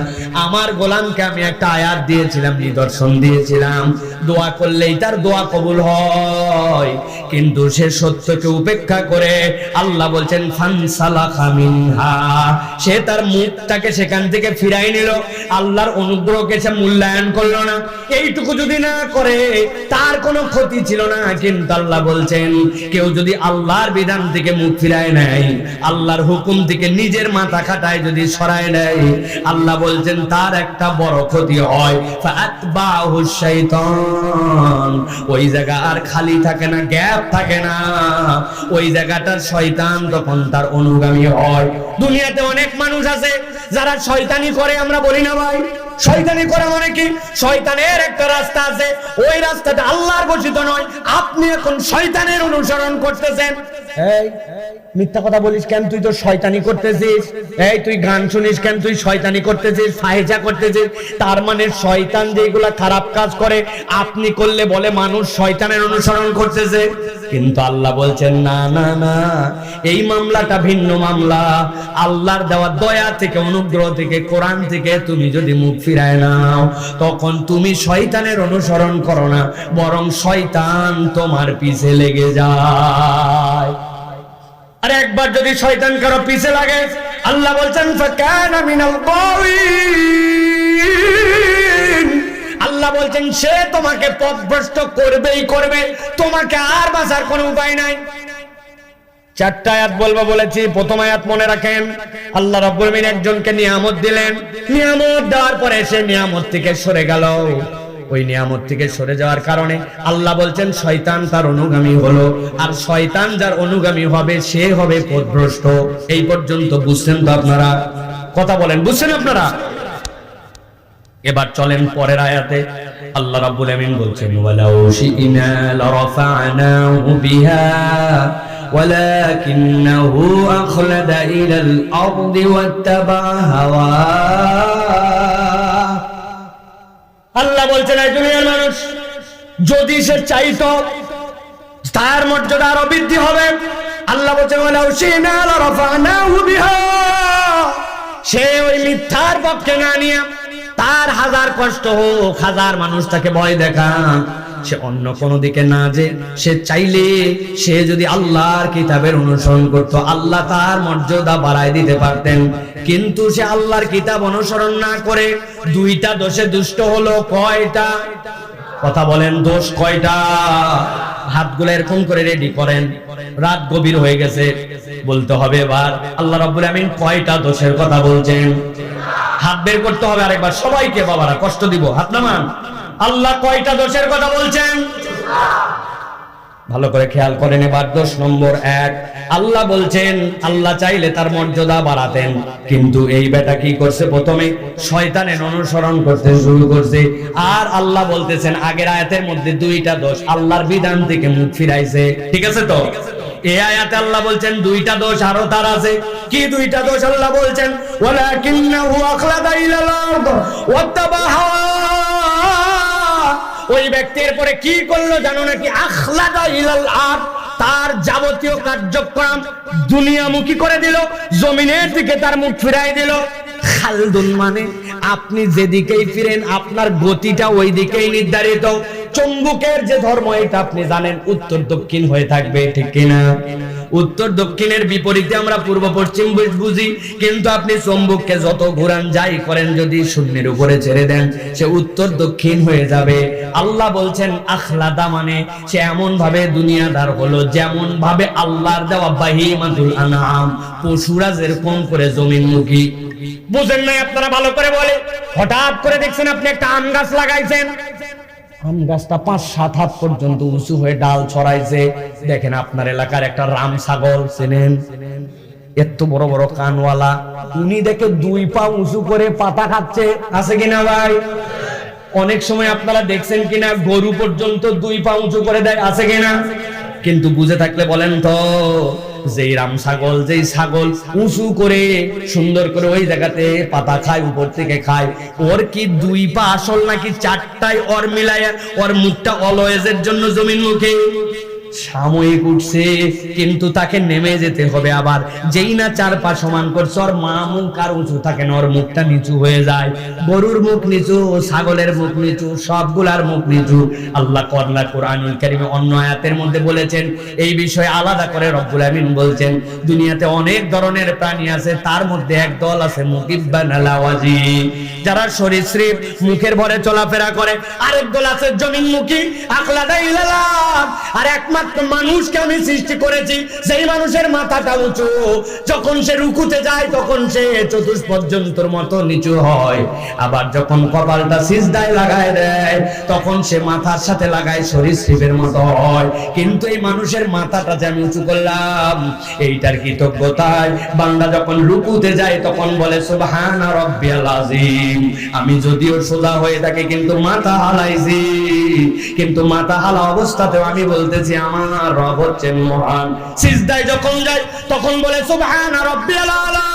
আমার গোলামকে আমি একটা আয়াত দিয়েছিলাম, নিদর্শন দিয়েছিলাম, দোয়া করলেই তার দোয়া কবুল হয়। কিন্তু সে সত্যকে উপেক্ষা করে আল্লাহ বলছেন ফানসালাখা মিনহা, সে তার মুখটাকে সেখান থেকে ফিরাই নিল, আল্লাহর অনুগ্রহকে সে মূল্যায়ন করলো না। এইটুকু যদি না করে তার কোনো ক্ষতি ছিল না, কিন্তু আল্লাহ বলছেন কেউ যদি আল্লাহর বিধান থেকে মুখ ফিরায় নেয়, আল্লাহর হুকুম থেকে নিজের মাথা খাটায় যদি সরায় নেয়, আল্লাহ বলছেন তার একটা বড় ক্ষতি হয়। ফাআতবাহু শাইতান, ওই জায়গা আর খালি থাকে না, গ্যাপ থাকে না, ওই জায়গাটার শয়তান তখন তার অনুগামী হয়। দুনিয়াতে অনেক মানুষ আছে যারা শয়তানি করে, আমরা বলি না ভাই, শয়তানি করা মানে কি? শয়তানের একটা রাস্তা আছে, ওই রাস্তাটা আল্লাহর ঘোষিত নয়, আপনি এখন শয়তানের অনুসরণ করতেছেন। এই মিথ্যা কথা বলিস কেন? তুই তো শয়তানি করতেছিস। এই তুই গান শুনিস কেন? তুই শয়তানি করতেছিস, ফাহিজা করতেছিস। তার মানে শয়তান যেগুলা খারাপ কাজ করে আপনি করলে বলে মানুষ শয়তানের অনুসরণ করতেছে। কিন্তু আল্লাহ বলছেন না না না, এই মামলাটা ভিন্ন মামলা। আল্লাহর দেওয়া দয়া থেকে, অনুগ্রহ থেকে, কোরআন থেকে তুমি যদি মুখ ফিরায় নাও, তখন তুমি শয়তানের অনুসরণ করো না, বরং শয়তান তোমার পিছে লেগে যায়। আর একবার যদি শয়তান কারো পিছে লাগে, আল্লাহ বলছেন ফাকানা মিনাল গাওয়িন, আল্লাহ বলছেন সে তোমাকে পথভ্রষ্ট করবেই করবে, তোমাকে আর বাঁচার কোনো উপায় নাই। চারটা আয়াত বলবো বলেছি, প্রথম আয়াত মনে রাখেন, আল্লাহ রাব্বুল আলামিন একজনকে নিয়ামত দিলেন, নিয়ামত দেওয়ার পরে সে নিয়ামত থেকে সরে গেল। ওই নিয়ামত থেকে সরে যাওয়ার কারণে আল্লাহ বলছেন শয়তান তার অনুগামী হলো, আর শয়তান যার অনুগামী হবে সে হবে পথভ্রষ্ট। এই পর্যন্ত বুঝছেন তো আপনারা? কথা বলেন, বুঝছেন আপনারা? এবার চলেন পরের আয়াতে। আল্লাহ রাব্বুল আলামিন বলছেন ওয়ালাউ শি'না লারাফা'নাহু বিহা ওয়ালাকিন্নাহু আখলাদা ইলাল আরদি ওয়াত্তাবা'a হাওয়া। আল্লাহ বলছেন এই দুনিয়ার মানুষ যদি সে চাইতো তার মর্যাদা আরো বৃদ্ধি হবে। আল্লাহ বলছেন ওয়ালাউ শি'না লারাফা'নাহু বিহা, সে ওই মিথ্যার পক্ষে না নিয়ে তার হাজার কষ্ট হোক, হাজার মানুষ তাকে ভয় দেখা, সে অন্য কোনো দিকে না যে সে চাইলে সে যদি আল্লাহর কিতাবের অনুসরণ করত, আল্লাহ তার মর্যাদা বাড়ায় দিতে পারতেন। কিন্তু সে আল্লাহর কিতাব অনুসরণ না করে দুইটা দোষে দুষ্ট হলো। কয়টা? কথা বলেন, দোষ কয়টা? হাতগুলো এরকম করে রেডি করেন, রাত গভীর হয়ে গেছে, বলতে হবে এবার আল্লাহ রাব্বুল আলামিন কয়টা দোষের কথা বলছেন। হাত বের করতে হবে আরেকবার, সবাইকে, বাবারা কষ্ট দিব, হাত নামান। আল্লাহ কয়টা দোষের কথা বলছেন ভালো করে খেয়াল করেন। এবার দোষ নম্বর 1, আল্লাহ বলছেন আল্লাহ চাইলে তার মর্যাদা বাড়াতেন, কিন্তু এই বেটা কি করছে? প্রথমে শয়তানের অনুসরণ করতে শুরু করছে। আর আল্লাহ বলতেছেন আগের আয়াতের মধ্যে দুইটা দোষ, আল্লাহর বিধান থেকে মুখ ফিরাইছে। ঠিক আছে তো? এই আয়াতে আল্লাহ বলছেন দুইটা দোষ আরো তার আছে। কি দুইটা দোষ? আল্লাহ বলছেন ওয়ালাকিন্নাহু আখলাদা ইলাল আরদ ওয়াত্তাবা'a হাওয়া। ওই ব্যক্তির পরে কি করলো জানো নাকি? আখলাদা ইলাল আরদ, তার যাবতীয় কার্যক্রম দুনিয়ামুখী করে দিল, জমিনের দিকে তার মুখ ফিরাই দিল। খালদুন মানে আপনি যেদিকেই ফিরেন আপনার গতিটা ওই দিকেই নির্ধারিত। চুম্বকের যে ধর্ম এটা আপনি জানেন, উত্তর দক্ষিণ হয়ে থাকবে, ঠিক কিনা? উত্তর দক্ষিণের বিপরীতে আমরা পূর্ব পশ্চিম বুঝি, কিন্তু আপনি চুম্বককে যত ঘুরান যাই করেন, যদি শূন্যের উপরে ছেড়ে দেন সে উত্তর দক্ষিণ হয়ে যাবে। আল্লাহ বলছেন আখলাদা মানে সে এমন ভাবে দুনিয়াদার হলো যেমন ভাবে আল্লাহর দেওয়া বাহিমাতুল আনআম পশুরা যেরকম করে জমিনমুখী। বুঝেন নাই আপনারা? ভালো করে বলে, হঠাৎ করে দেখছেন আপনি একটা আম গাছ লাগাইছেন, আম গাছটা 5-7 হাত পর্যন্ত উঁচু হয়ে ডাল ছড়াইছে। দেখেন আপনার এলাকার একটা রাম ছাগল চেনেন, এত বড় বড় কানওয়ালা, উনি দেখে 2 পা উঁচু করে পাতা খাচ্ছে, আছে কিনা ভাই? অনেক সময় আপনারা দেখছেন কিনা গরু পর্যন্ত 2 পা উঁচু করে দেয়, আছে কিনা? কিন্তু বুঝে থাকলে বলেন তো, যেই রাম ছাগল, যেই ছাগল উঁচু করে সুন্দর করে ওই জায়গাতে পাতা খায়, উপর থেকে খায়, ওর কি 2 পা আসল নাকি 4টাই ওর মিলায়? ওর মুখটা অলওয়েজের জন্য জমিন মুখে সাময়িক উঠছে, কিন্তু তাকে নেমে যেতে হবে। আবার যেই না 4 পা সমান করছে, ওর মা মুখ আর উঁচু থাকে না, ওর মুখটা নিচু হয়ে যায়। গরুর মুখ নিচু, ছাগলের মুখ নিচু, সবগুলার মুখ নিচু। আল্লাহ কোরআনুল কারীমে অন্য আয়াতের মধ্যে বলেছেন এই বিষয়ে আলাদা করে। রব্বুল আমিন বলছেন দুনিয়াতে অনেক ধরনের প্রাণী আছে, তার মধ্যে এক দল আছে মুকিব্বান আলাওয়াজি, যারা সরীসৃপ মুখের ভরে চলাফেরা করে। আরেক দল আছে জমিনমুখী আখলাদা ইলাল্লাহ। আর একমাত্র মানুষকে আমি সৃষ্টি করেছি সেই মানুষের মাথাটা উঁচু, যখন সে রুকুতে যায় তখন সে চতুষ্পর্যন্তর মতো নিচু হয়, আবার যখন কপালটা সিজদায় লাগায় দেয় তখন সে মাথার সাথে লাগায় সরীসৃপের মতো হয়। কিন্তু এই মানুষের মাথাটা যে আমি উঁচু করলাম, এইটার কৃতজ্ঞতায় বান্দা যখন রুকুতে যায় তখন বলে সুবহানা রাব্বিয়াল আযীম। আমি যদিও সোজা হয়ে থাকি কিন্তু মাথা হালাইছি, কিন্তু মাথা হালা অবস্থাতেও আমি বলতেছি আমার রব হচ্ছেন মহান। সিজদায় যখন যায় তখন বলে সুবহানা রাব্বিয়াল আলা।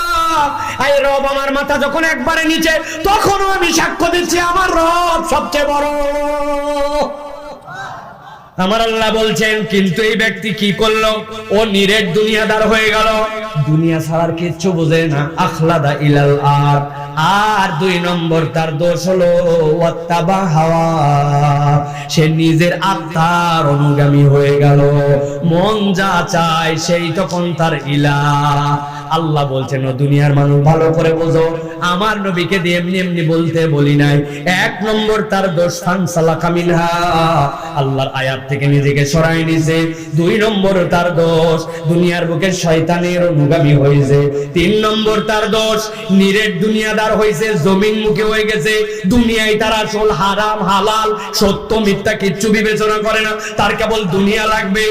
এই রব আমার মাথা যখন একবারে নিচে, তখনও আমি সাক্ষ্য দিচ্ছি আমার রব সবচেয়ে বড়। আমার আল্লাহ বলছেন কিন্তু এই ব্যক্তি কি করলো? ও নিরেট দুনিয়াদার হয়ে গেল, দুনিয়া ছাড়ার কিচ্ছু বোঝে না। আখলাদা ইলাল আর। আর 2 নম্বর তার দোষ হলো ওয়াত্তাবা হাওয়া, সে নিজের আত্মার অনুগামী হয়ে গেল। মন যা চায় সেই তখন তার ইলাহ। আল্লাহ বলছেন ও দুনিয়ার মানুষ ভালো করে বোঝো, আমার নবীকে দিয়ে এমনি এমনি বলতে বলি নাই। 1 নম্বর তার দোষ ফানসালাকা মিনহা, আল্লাহর আয়াত থেকে নিজেকে সরাই নিছে। 2 নম্বর তার দোষ দুনিয়ার বুকে শয়তানের অনুগামী হয়েছে। 3 নম্বর তার দোষ নিরেট দুনিয়াদার হয়েছে, জমিন মুখে হয়ে গেছে। দুনিয়ায় তার আসল হারাম হালাল সত্য মিথ্যা কিচ্ছু বিবেচনা করে না, তার কেবল দুনিয়া লাগবে।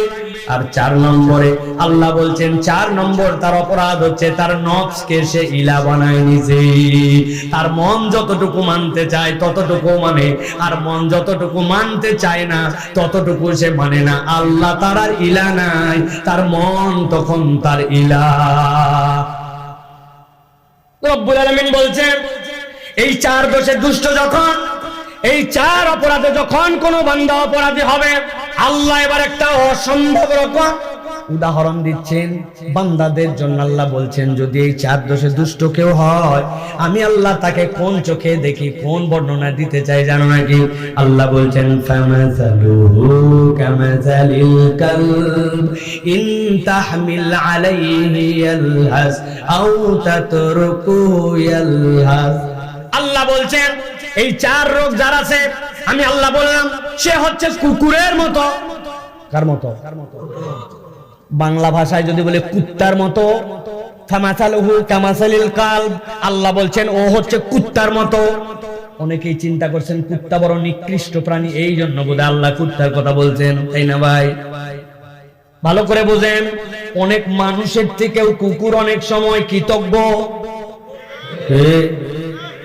আর 4 নম্বরে আল্লাহ বলছেন 4 নম্বর তার অপরাধ হচ্ছে তার নফসকে সে ইলা বানায় নিছে। তার মন যতটুকু মানতে চায় ততটুকু মানে, আর মন যতটুকু মানতে চায় না ততটুকু সে মানে না। আল্লাহ তার আর ইলা নাই, তার মন তখন তার ইলা। রব্বুল আলামিন বলছেন এই 4 দোষে দুষ্ট যখন, এই 4 অপরাধে যখন কোন বান্দা অপরাধী হবে, আল্লাহ এবার একটা অসম্ভব রকম উদাহরণ দিচ্ছেন বান্দাদের জন্য। আল্লাহ বলছেন যদি এই 4 দোষে দুষ্ট কেউ হয়, আমি আল্লাহ তাকে কোন চোখে দেখি, কোন বর্ণনা দিতে চাই জানো নাকি? আল্লাহ বলছেন ফামাসালুহু কামাসালিল কালব ইন তাহমিল আলাইহি ইয়ালহাস আও তাতরুকুহু ইয়ালহাস। আল্লাহ বলছেন এই 4 রোগ যার আছে, আমি আল্লাহ বললাম সে হচ্ছে কুকুরের মতো। কার মতো? বাংলা ভাষায় যদি বলে কুত্তার মতো, ফামাসালুহু কামাসালিল কালব, আল্লাহ বলছেন ও হচ্ছে কুত্তার মতো। অনেকেই চিন্তা করছেন কুত্তা বড় নিকৃষ্ট প্রাণী, এই জন্য বোধহয় আল্লাহ কুত্তার কথা বলছেন, তাই না ভাই? ভালো করে বোঝেন, অনেক মানুষের থেকেও কুকুর অনেক সময় কৃতজ্ঞ।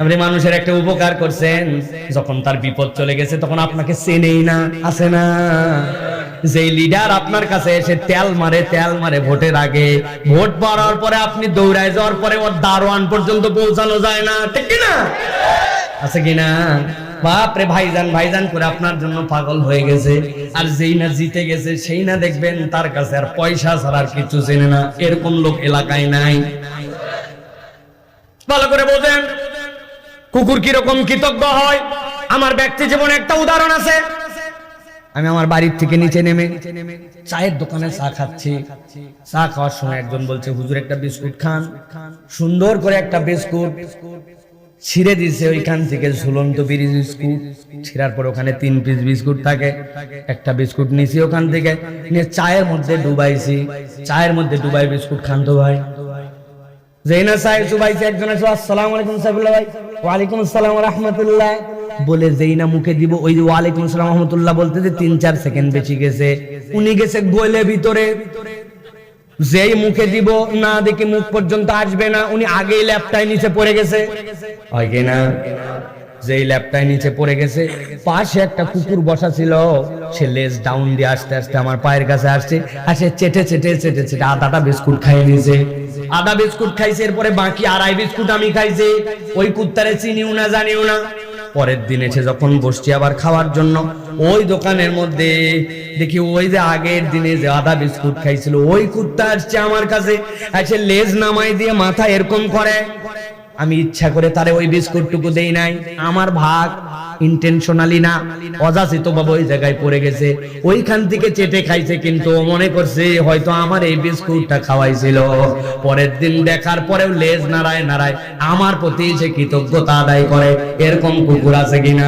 আপনি মানুষের একটা উপকার করছেন, যখন তার বিপদ চলে গেছে তখন আপনাকে চেনেই না, আছে না? যে লিডার আপনার কাছে এসে তেল মারে ভোটের আগে, ভোট পড়ার পরে আপনি দৌড়ায় যাওয়ার পরে ওর দারোয়ান পর্যন্ত পৌঁছানো যায় না, ঠিক কিনা? আছে কিনা? বাপরে ভাইজান করে আপনার জন্য পাগল হয়ে গেছে। আর যেই না জিতে গেছে সেই না দেখবেন তার কাছে আর পয়সা ছাড়া আর কিছু চেনে না, এরকম লোক এলাকায় নাই। ভালো করে বোঝেন কুকুর কিরকম কৃতজ্ঞ হয়। আমার ব্যক্তি জীবনে একটা উদাহরণ আছে। আমি আমার বাড়ির থেকে নিচে নেমে চায়ের দোকানে চা খাচ্ছি। চা খাওয়ার সময় একজন বলছে, হুজুর একটা বিস্কুট খান। সুন্দর করে একটা বিস্কুট ছিঁড়ে দিছে, ওইখান থেকে ঝুলন্ত বিড়ি বিস্কুট ছিঁড়ার পর ওখানে 3 পিস বিস্কুট থাকে। একটা বিস্কুট নিছি ওখান থেকে নিয়ে চায়ের মধ্যে ডুবাইছি। চায়ের মধ্যে ডুবাই বিস্কুট খান তো ভাই। যেই না চায় চুবাইছে, একজন আছে আসসালামু আলাইকুম সাইফুল্লাহ ভাই, ওয়ালাইকুম আসসালাম ওয়া রাহমাতুল্লাহ বলে যেই না মুখে দিব, ওই যে ওয়ালাইকুম আসসালাম ওয়া রাহমাতুল্লাহ বলতে যে 3-4 সেকেন্ড বেঁচে গেছে, উনি গেছে গোলে ভিতরে। যেই মুখে দিব না দেখি মুখ পর্যন্ত আসবে না, উনি আগেই ল্যাপটাই নিচে পড়ে গেছে, হয় কি না? যেই ল্যাপটাই নিচে পড়ে গেছে, পাশে একটা কুকুর বসা ছিল, সে লেজ ডাউন দিয়ে আস্তে আস্তে আমার পায়ের কাছে আসছে, আসে চেটে চেটে চেটে চেটে আধাটা বিস্কুট খাইয়ে নিয়েছে। আধা বিস্কুট খাইছে, এরপরে বাকি 2.5 বিস্কুট আমি খাইছি। ওই কুত্তারে চিনিও না জানিও না। পরের দিন এসে যখন বসছি আবার খাওয়ার জন্য, ওই দোকানের মধ্যে দেখি ওই যে আগের দিনে যে আধা বিস্কুট খাইছিল ওই কুত্তা আসছে আমার কাছে, এসে লেজ নামাই দিয়ে মাথা এরকম করে। আমি ইচ্ছা করে তারে ওই বিস্কুটটুকু দেই নাই, আমার ভাগ, ইন্টেনশনালি না, অযাচিত ভাবে ওই জায়গায় পড়ে গেছে। ওইখান থেকে চেটে খাইছে, কিন্তু ও মনে করছে হয়তো আমার এই বিস্কুটটা খাওয়াইছিল। পরের দিন দেখার পরেও লেজ নাড়ায় নাড়ায় আমার প্রতি সে কৃতজ্ঞতা আদায় করে। এরকম কুকুর আছে কিনা?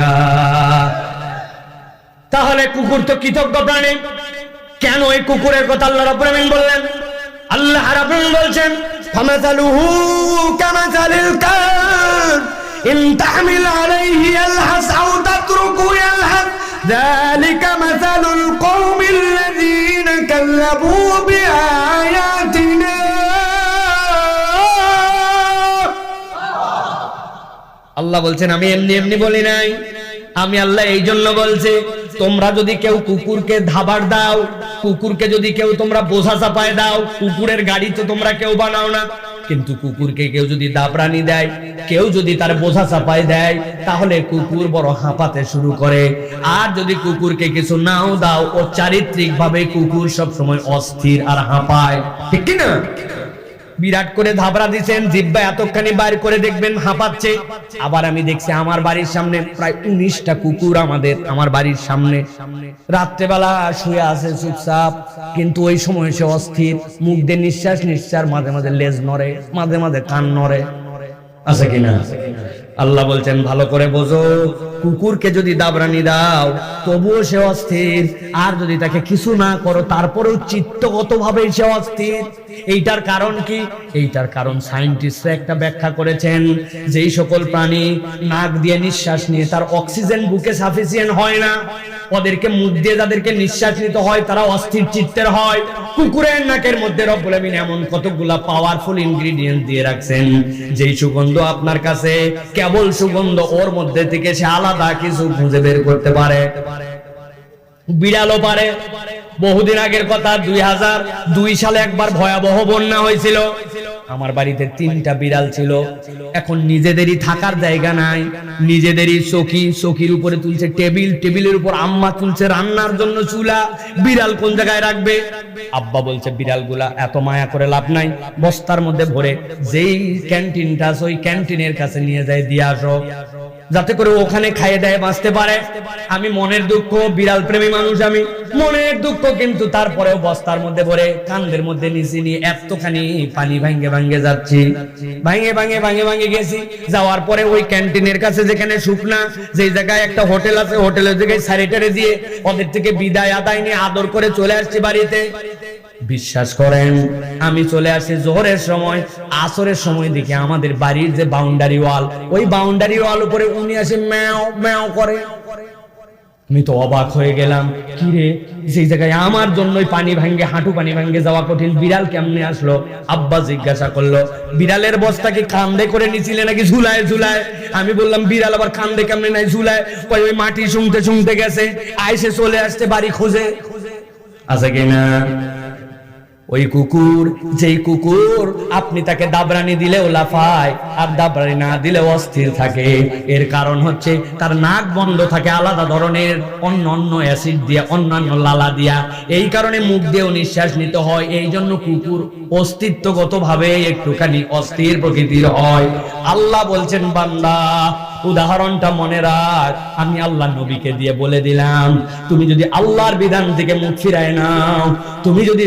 তাহলে কুকুর তো কৃতজ্ঞ প্রাণী। কেন এই কুকুরের কথা আল্লাহ রাব্বুল আলামিন বললেন? আল্লাহ রাব্বুল আলামিন বলছেন, ফামাসালুহু কামাসালিল কালব ইন তাহমিল আলাইহি ইয়ালহাস আও তাতরুকু ইয়ালহাস যালিকা মাসালুল কওমিল্লাযীনা কাযযাবু বিআয়াতিনা। আল্লাহ বলছেন, আমি এমনি এমনি বলি নাই, আমি আল্লাহ এই জন্য বলছি, তোমরা যদি কেউ কুকুরকে ধাবার দাও, কুকুরকে যদি কেউ তোমরা বোঝা চাপায় দাও, কুকুরের গাড়ি তো তোমরা কেউ বানাও না, কিন্তু কুকুরকে কেউ যদি দাবরানি দেয়, কেউ যদি তার বোঝা চাপায় দেয়, তাহলে কুকুর বড় হাঁপাতে শুরু করে। আর যদি কুকুরকে কিছু নাও দাও, ও চারিত্রিক ভাবে কুকুর সব সময় অস্থির আর হাঁপায়, ঠিক কি না? বিরাট করে ধাবরা দিচ্ছেন, জিব্বা এতখানি বাইর করে দেখবেন হাঁপাচ্ছে। আবার আমি দেখছি আমার বাড়ির সামনে প্রায় 19টা কুকুর আমার বাড়ির সামনে রাত্রেবেলা শুয়ে আছে চুপচাপ, কিন্তু ওই সময় সে অস্থির, মুখ দিয়ে নিঃশ্বাস নিঃশ্বাস, মাঝে মাঝে লেজ নড়ে, মাঝে মাঝে কান নড়ে, আছে কিনা? আল্লাহ বলছেন ভালো করে বোঝো, কুকুরকে যদি দাবরানি দাও তবুও সে অস্থির, আর যদি তাকে কিছু না করো তারপরেও চিত্তগত ভাবে সে অস্থির। এইটার কারণ কি? এইটার কারণ সায়েন্টিস্টরা একটা ব্যাখ্যা করেছেন, যেই সকল প্রাণী নাক দিয়ে নিঃশ্বাস নিয়ে তার অক্সিজেন বুকে সাফিসিয়েন্ট হয় না, ওদেরকে মুখ দিয়ে যাদেরকে নিঃশ্বাস নিতে হয় তারা অস্থির চিত্তের হয়। কুকুরের নাকের মধ্যে রব্বুল আমিন এমন কতগুলা পাওয়ারফুল ইনগ্রেডিয়েন্ট দিয়ে রাখছেন, যেই সুগন্ধ আপনার কাছে কেবল সুগন্ধ, ওর মধ্যে থেকে সে আলাদা কিছু খুঁজে বের করতে পারে। বিড়ালও পারে। বহুদিন আগের কথা, 2002 সালে একবার ভয়াবহ বন্যা হয়েছিল। আমার বাড়িতে 3টা বিড়াল ছিল। এখন নিজেদেরই থাকার জায়গা নাই, নিজেদেরই চৌকি, চৌকির উপরে তুলছে টেবিল, টেবিলের উপর আম্মা তুলছে রান্নার জন্য চুলা, বিড়াল কোন জায়গায় রাখবে? আব্বা বলছে বিড়ালগুলা এত মায়া করে লাভ নাই, বস্তার মধ্যে ভরে যেই ক্যান্টিনটা আছে ওই ক্যান্টিনের কাছে নিয়ে যায় দিয়ে আসো, যাতে করে ওখানে খাইয়ে দেয় বাঁচতে পারে। আমি মনের দুঃখ, বিড়াল প্রেমী মানুষ আমি, মনের দুঃখ, কিন্তু তারপরেও বস্তার মধ্যে ভরে কান্দের মধ্যে নিচে নিয়ে এতখানি পানি ভাঙ্গে ভাঙ্গে যাচ্ছি, ভাঙ্গে ভাঙ্গে ভাঙ্গে ভাঙ্গে গেছি। যাওয়ার পরে ওই ক্যান্টিনের কাছে যেখানে শুকনা, যেই জায়গায় একটা হোটেল আছে, হোটেলের জায়গায় স্যানিটারি দিয়ে ওদের থেকে বিদায় আদায় নিয়ে আদর করে চলে আসছি বাড়িতে। বিশ্বাস করেন, আমি চলে আসি জোহরের সময়, আসরের সময় দেখি আমাদের বাড়ির যে বাউন্ডারি ওয়াল, ওই বাউন্ডারি ওয়াল উপরে উনি আসে ম্যাও ম্যাও করে। আমি তো অবাক হয়ে গেলাম, কি রে, সেই জায়গায় আমার জন্যই পানি ভাঙ্গে, হাঁটু পানি ভাঙ্গে যাওয়া কঠিন, বিড়াল কেমনে আসলো? আব্বা জিজ্ঞাসা করলো, বিড়ালের বস্তা কি কান্দে করে নিছিলে নাকি ঝুলায় ঝুলায়? আমি বললাম বিড়াল আবার কান্দে কেমনে নাই ঝুলায়? ওই মাটি শুনতে শুনতে গেছে, আইসে চলে আসছে বাড়ি খুঁজে, আছে কিনা? ওই কুকুর, যেই কুকুর আপনি তাকে দাবরানি দিলেও লাফায় আর দাবরানি না দিলেও অস্থির থাকে, এর কারণ হচ্ছে তার নাক বন্ধ থাকে আলাদা ধরনের অন্য অ্যাসিড দিয়া, অন্যান্য লালা দিয়া, এই কারণে মুখ দিয়েও নিঃশ্বাস নিতে হয়। এই জন্য কুকুর অস্তিত্বগত ভাবে একটুখানি অস্থির প্রকৃতির হয়। আল্লাহ বলছেন বান্দা উদাহরণটা মনে রাখ, আমি আল্লাহ নবীকে দিয়ে বলে দিলাম, তুমি যদি আল্লাহর বিধান থেকে মুখ ফিরায় নাও, তুমি যদি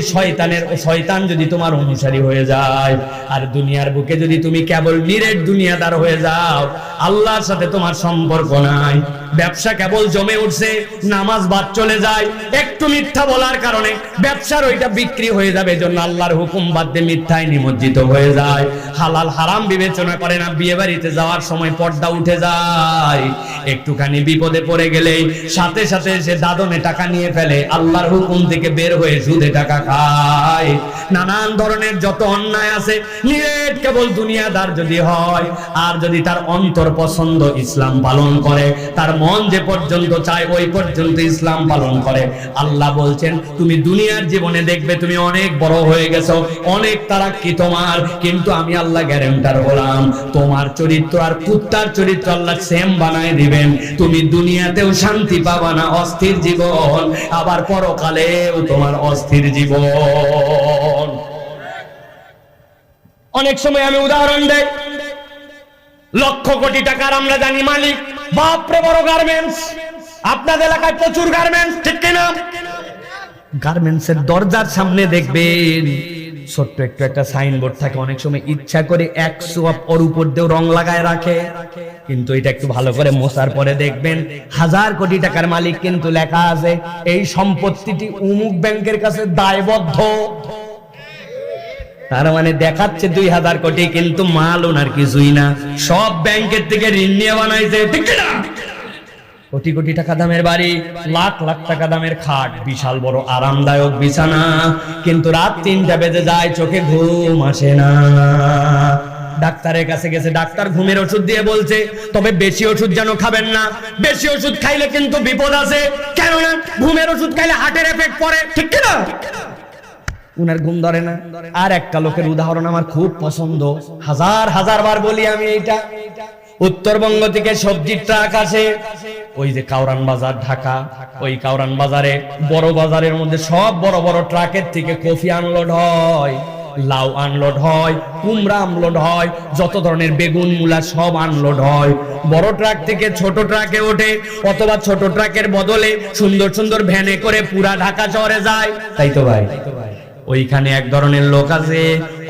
শয়তান যদি তোমার অনুসারী হয়ে যায়, আর দুনিয়ার বুকে যদি তুমি কেবল নিরেট দুনিয়াদার হয়ে যাও, আল্লাহর সাথে তোমার সম্পর্ক নাই, ব্যবসা কেবল জমে উঠছে, নামাজ বাদ চলে যায়, একটু মিথ্যা বলার কারণে ব্যবসার ওইটা বিক্রি হয়ে যাবে, এজন্য আল্লাহর হুকুম বাদ দিয়ে মিথ্যায় নিমজ্জিত হয়ে যায়, হালাল হারাম বিবেচনা করে না, বিয়ে বাড়িতে যাওয়ার সময় পর্দা উঠে যায়, একটুখানি বিপদে পড়ে গেলেই সাথে সাথে সে দাদনে টাকা নিয়ে ফেলে, আল্লাহর হুকুম থেকে বের হয়ে সুদে টাকা খায়, নানান ধরনের যত অন্যায় আছে, নিরেট কেবল দুনিয়াদার যদি হয়, আর যদি তার অন্তর পছন্দ ইসলাম পালন করে, তার মন যে পর্যন্ত চায় ওই পর্যন্ত ইসলাম পালন করে, আল্লাহ বলছেন তুমি দুনিয়ার জীবনে দেখবে তুমি অনেক বড় হয়ে গেছো, অনেক তারাক্কি তোমার, কিন্তু আমি আল্লাহ গ্যারান্টার হলাম তোমার চরিত্র আর কুত্তার চরিত্র আল্লাহ সেম বানায় দিবেন, তুমি দুনিয়াতেও শান্তি পাবা না, অস্থির জীবন, আবার পরকালেও তোমার অস্থির জীবন। অনেক সময় আমি উদাহরণ দেই, লক্ষ কোটি টাকার আমরা জানি মালিক, বাপরে বড় গার্মেন্টস, আপনাদের এলাকায় প্রচুর গার্মেন্টস, ঠিক কিনা? গার্মেন্টসের দরজার সামনে দেখবেন ছোট্ট একটু একটা সাইনবোর্ড থাকে, অনেক সময় ইচ্ছা করে 100 ওর উপর দিয়েও রং লাগায় রাখে, কিন্তু এটা একটু ভালো করে মোছার পরে দেখবেন 1000 কোটি টাকার মালিক, কিন্তু লেখা আছে এই সম্পত্তিটি অমুক ব্যাংকের কাছে দায়বদ্ধ, তার মানে দেখাচ্ছে 2000 কোটি, কিন্তু মাল ওনার কিছুই না, সব ব্যাংকের থেকে ঋণ নিয়ে বানাইছে, ঠিক না? কোটি কোটি টাকা দামের বাড়ি, লাখ লাখ টাকা দামের খাট, বিশাল বড় আরামদায়ক বিছানা, কিন্তু রাত 3টা বেজে যায়, চোখে ঘুম আসে না, ডাক্তারের কাছে গেছে, ডাক্তার ঘুমের ওষুধ দিয়ে বলছে তবে বেশি ওষুধ যেন খাবেন না, বেশি ওষুধ খাইলে কিন্তু বিপদ আছে, কেননা ঘুমের ওষুধ খাইলে হার্টের এফেক্ট পড়ে, ঠিক না? উনার ঘুম ধরে না। আর একটা লোকের উদাহরণ আমার খুব পছন্দ, হাজার বার বলি আমি এইটা, উত্তরবঙ্গ থেকে সবজির ট্রাক আসে, ওই যে কাউরান বাজার ঢাকা, ওই কাউরান বাজারে বড় বাজারের মধ্যে সব বড় বড় ট্রাকের থেকে কফি আনলোড হয়, লাউ আনলোড হয়, কুমড়া আনলোড হয়, যত ধরনের বেগুন মূলা সব আনলোড হয়, বড় ট্রাক থেকে ছোট ট্রাকে ওঠে, অথবা ছোট ট্রাকের বদলে সুন্দর সুন্দর ভ্যানে করে পুরা ঢাকা শহরে যায়, তাই তো ভাই? ওইখানে এক ধরনের লোক আছে,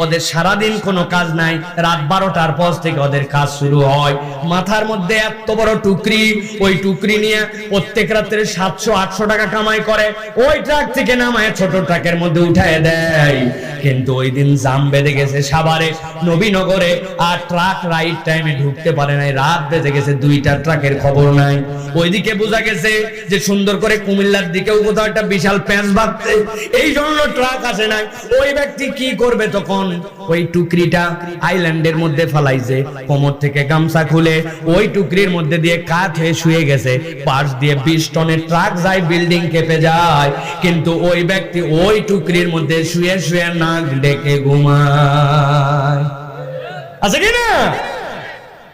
ওদের সারাদিন কোনো কাজ নাই, রাত 12টার পর থেকে ওদের কাজ শুরু হয়, মাথার মধ্যে এত বড় টুকরি, ওই টুকরি নিয়ে প্রত্যেক রাত্রে 700-800 টাকা কামাই করে, ওই ট্রাক থেকে নামায় ছোট ট্রাকের মধ্যে উঠায় দেয়, কিন্তু ওই দিন জাম বেঁধে গেছে সাভারে নবীনগরে, আর ট্রাক রাইট টাইমে ঢুকতে পারে নাই, রাত বেজে গেছে, 2টা ট্রাকের খবর নাই, ওইদিকে বোঝা গেছে যে সুন্দর করে কুমিল্লার দিকেও কোথাও একটা বিশাল প্যাঁচ বাঁধছে, এই জন্য ট্রাক আসে নাই। ওই ব্যক্তি কি করবে তখন? ওই টুকরিটা আইল্যান্ডের মধ্যে ফেলাইছে, কোমর থেকে গামছা খুলে ওই টুকরির মধ্যে দিয়ে কাত হয়ে শুয়ে গেছে, পাশ দিয়ে 20 টনের ট্রাক যায়, বিল্ডিং কেঁপে যায়, কিন্তু ওই ব্যক্তি ওই টুকরির মধ্যে শুয়ে শুয়ে নাক ডেকে ঘুমায়, আছে কি না?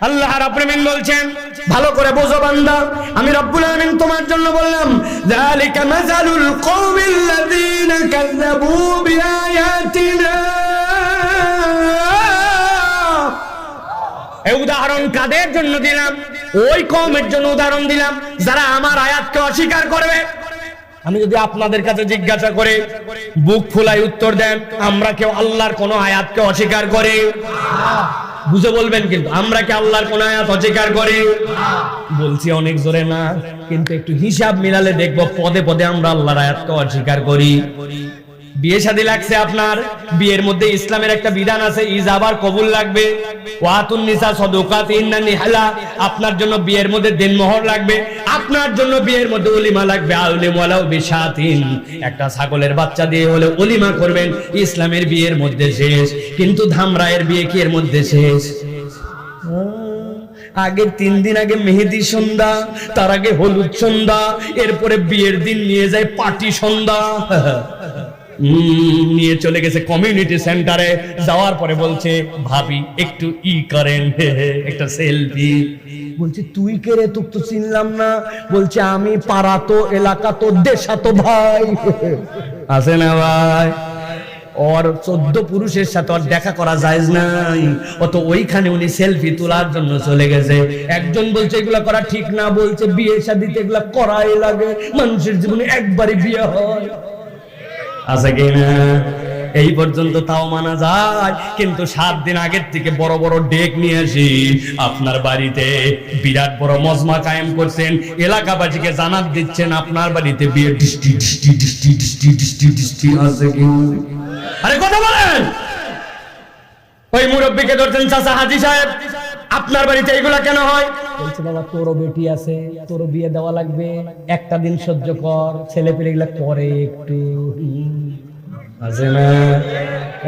আল্লাহ রাব্বুল আলামিন বলছেন, ভালো করে বোঝো বান্দা, আমি রব্বুল আলামিন তোমার জন্য বললাম, যালিকা মাযালুল কওমিল্লাযীনা কাযযাবু বিআয়াতিনা, এই উদাহরণ কাদের জন্য দিলাম? ওই কওমের জন্য উদাহরণ দিলাম যারা আমার আয়াতকে অস্বীকার করবে। আমি যদি আপনাদের কাছে জিজ্ঞাসা করে বুক ফুলাই উত্তর দেন, আমরা কেউ আল্লাহর কোন আয়াতকে অস্বীকার করে? বুঝে বলবেন, কিন্তু আমরা কি আল্লাহর কোন আয়াত অস্বীকার করি? বলছি অনেক জোরে না, কিন্তু একটু হিসাব মিলালে দেখবো পদে পদে আমরা আল্লাহর আয়াতকে অস্বীকার করি। বিয়ে শাদী লাগছে আপনার, বিয়ের মধ্যে ইসলামের একটা বিধান আছে, ইজাবার কবুল লাগবে, ওয়াতুন নিসা সাদাকাতিন্না নিহালা, আপনার জন্য বিয়ের মধ্যে দেনমোহর লাগবে, আপনার জন্য বিয়ের মধ্যে ওলিমা লাগবে, আউলিম ওয়ালাউ বিশাতিন, একটা ছাগলের বাচ্চা দিয়ে হলে ওলিমা করবেন, ইসলামের বিয়ের মধ্যে শেষ। কিন্তু ধামরায়ের বিয়ে কি এর মধ্যে শেষ? আগে 3 দিন আগে মেহেদি সন্ধ্যা, তার আগে হলুদ সন্ধ্যা, এরপরে বিয়ের দিন নিয়ে যায় পার্টি সন্ধ্যা। নিয়ে চলে গেছে কমিউনিটি সেন্টারে। যাওয়ার পরে বলছে ভাবি একটু করেন, একটা সেলফি। বলছে তুই কে রে, তোকে তো চিনলাম না। বলছে আমি পাড়া তো, এলাকা তো, দেশা তো ভাই। আছে না ভাই? ওর 14 পুরুষের সাথে ওর দেখা করা যায় নাই, অত ওইখানে উনি সেলফি তোলার জন্য চলে গেছে। একজন বলছে এগুলা করা ঠিক না, বলছে বিয়ে শাদীতে এগুলা করাই লাগে, মানুষের জীবনে একবারই বিয়ে হয়। আছে কি না? এই পর্যন্ত তাও মানা যায়, কিন্তু 7 দিন আগের থেকে বড় বড় ডেক নিয়ে আসি আপনার বাড়িতে বিরাট বড় মজমা কায়েম করছেন, এলাকাবাসীকে জানাত দিচ্ছেন আপনার বাড়িতে বিয়ে ডিস্টি ডিস্টি ডিস্টি ডিস্টি ডিস্টি ডিস্টি। আছে কি? আরে কথা বলেন। ওই মুরব্বীকে ধরছেন, চাচা হাজী সাহেব আপনার বাড়িতে এগুলা কেন হয়? বলছে বাবা তোরও বেটি আছে, তোরও বিয়ে দেওয়া লাগবে, একটা দিন সহ্য কর, ছেলে পেলে এগুলা করে একটু। আছে না?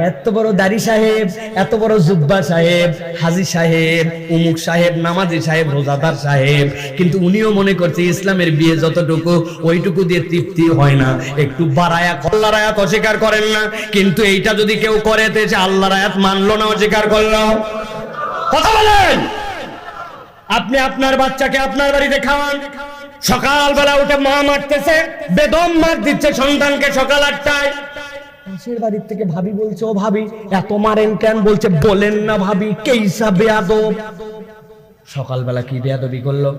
এত বড় দাড়ি সাহেব, এত বড় জুব্বা সাহেব, হাজী সাহেব, উমুক সাহেব, নামাজি সাহেব, রোজাদার সাহেব, কিন্তু উনিও মনে করছে ইসলামের বিয়ে যতটুকু ওইটুকু দিয়ে তৃপ্তি হয় না, একটু বাড়ায়া। আল্লাহর আয়াত অস্বীকার করেন না, কিন্তু এইটা যদি কেউ করে সে আল্লাহর আয়াত মানলো না, অস্বীকার করলো। কথা বলেন। আপনি আপনার বাচ্চাকে আপনার বাড়িতে খাওয়ান, সকালবেলা উঠে মা মারতেছে, বেদম মার দিচ্ছে সন্তানকে সকাল 8টায়। পাশের বাড়ির থেকে ভাবি বলছে, ও ভাবি এত মারেন কেন? বলছে বলেন না ভাবি, কেইসা বেয়াদব। সকালবেলা কি বেয়াদবি করলো?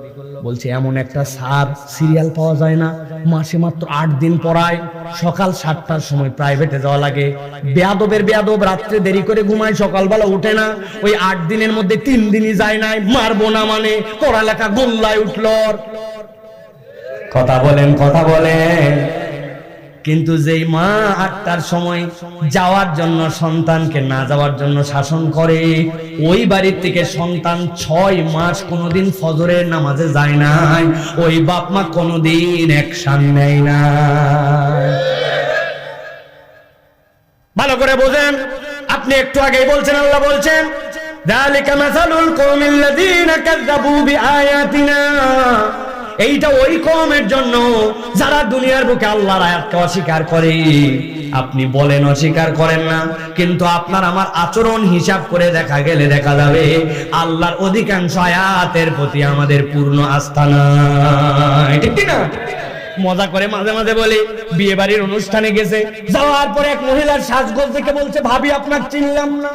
বলছে এমন একটা স্যার সিরিয়াল পাওয়া যায় না, মাসে মাত্র 8 দিন পড়ায়, সকাল 7টার সময় প্রাইভেটে যাওয়া লাগে। বেয়াদবের বেয়াদব, রাত্রে দেরি করে ঘুমায়, সকালবেলা উঠে না। ওই 8 দিনের মধ্যে 3 দিনই যায় নাই, মারবো না মানে পড়ালেখা গোল্লায় উঠলো। কথা বলেন, কথা বলেন। কিন্তু যেই মা 8টার সময় যাওয়ার জন্য সন্তানকে না যাওয়ার জন্য শাসন করে, ওই বাড়ির থেকে সন্তান 6 মাস কোনোদিন ফজরের নামাজে যায় নাই, ওই বাপ মা কোনোদিন অ্যাকশন নেয় না। ভালো করে বোঝেন। আপনি একটু আগেই বলছেন, আল্লাহ বলছেন যালিকা মাসালুল কওমিল্লাযীনা কাযযাবু বিআয়াতিনা, এইটা ওই কওমের জন্য যারা দুনিয়ার বুকে আল্লাহর আয়াতকে অস্বীকার করে। আপনি বলেন অস্বীকার করেন না, কিন্তু আপনার আমার আচরণ হিসাব করে দেখা গেলে দেখা যাবে আল্লাহর অধিকাংশ আয়াতের প্রতি আমাদের পূর্ণ আস্থা নাই। ঠিক না? মজা করে মাঝে মাঝে বলি, বিয়ে বাড়ির অনুষ্ঠানে গেছে, যাওয়ার পরে এক মহিলার সাজগোজ দেখে বলছে ভাবি আপনার চিনলাম না,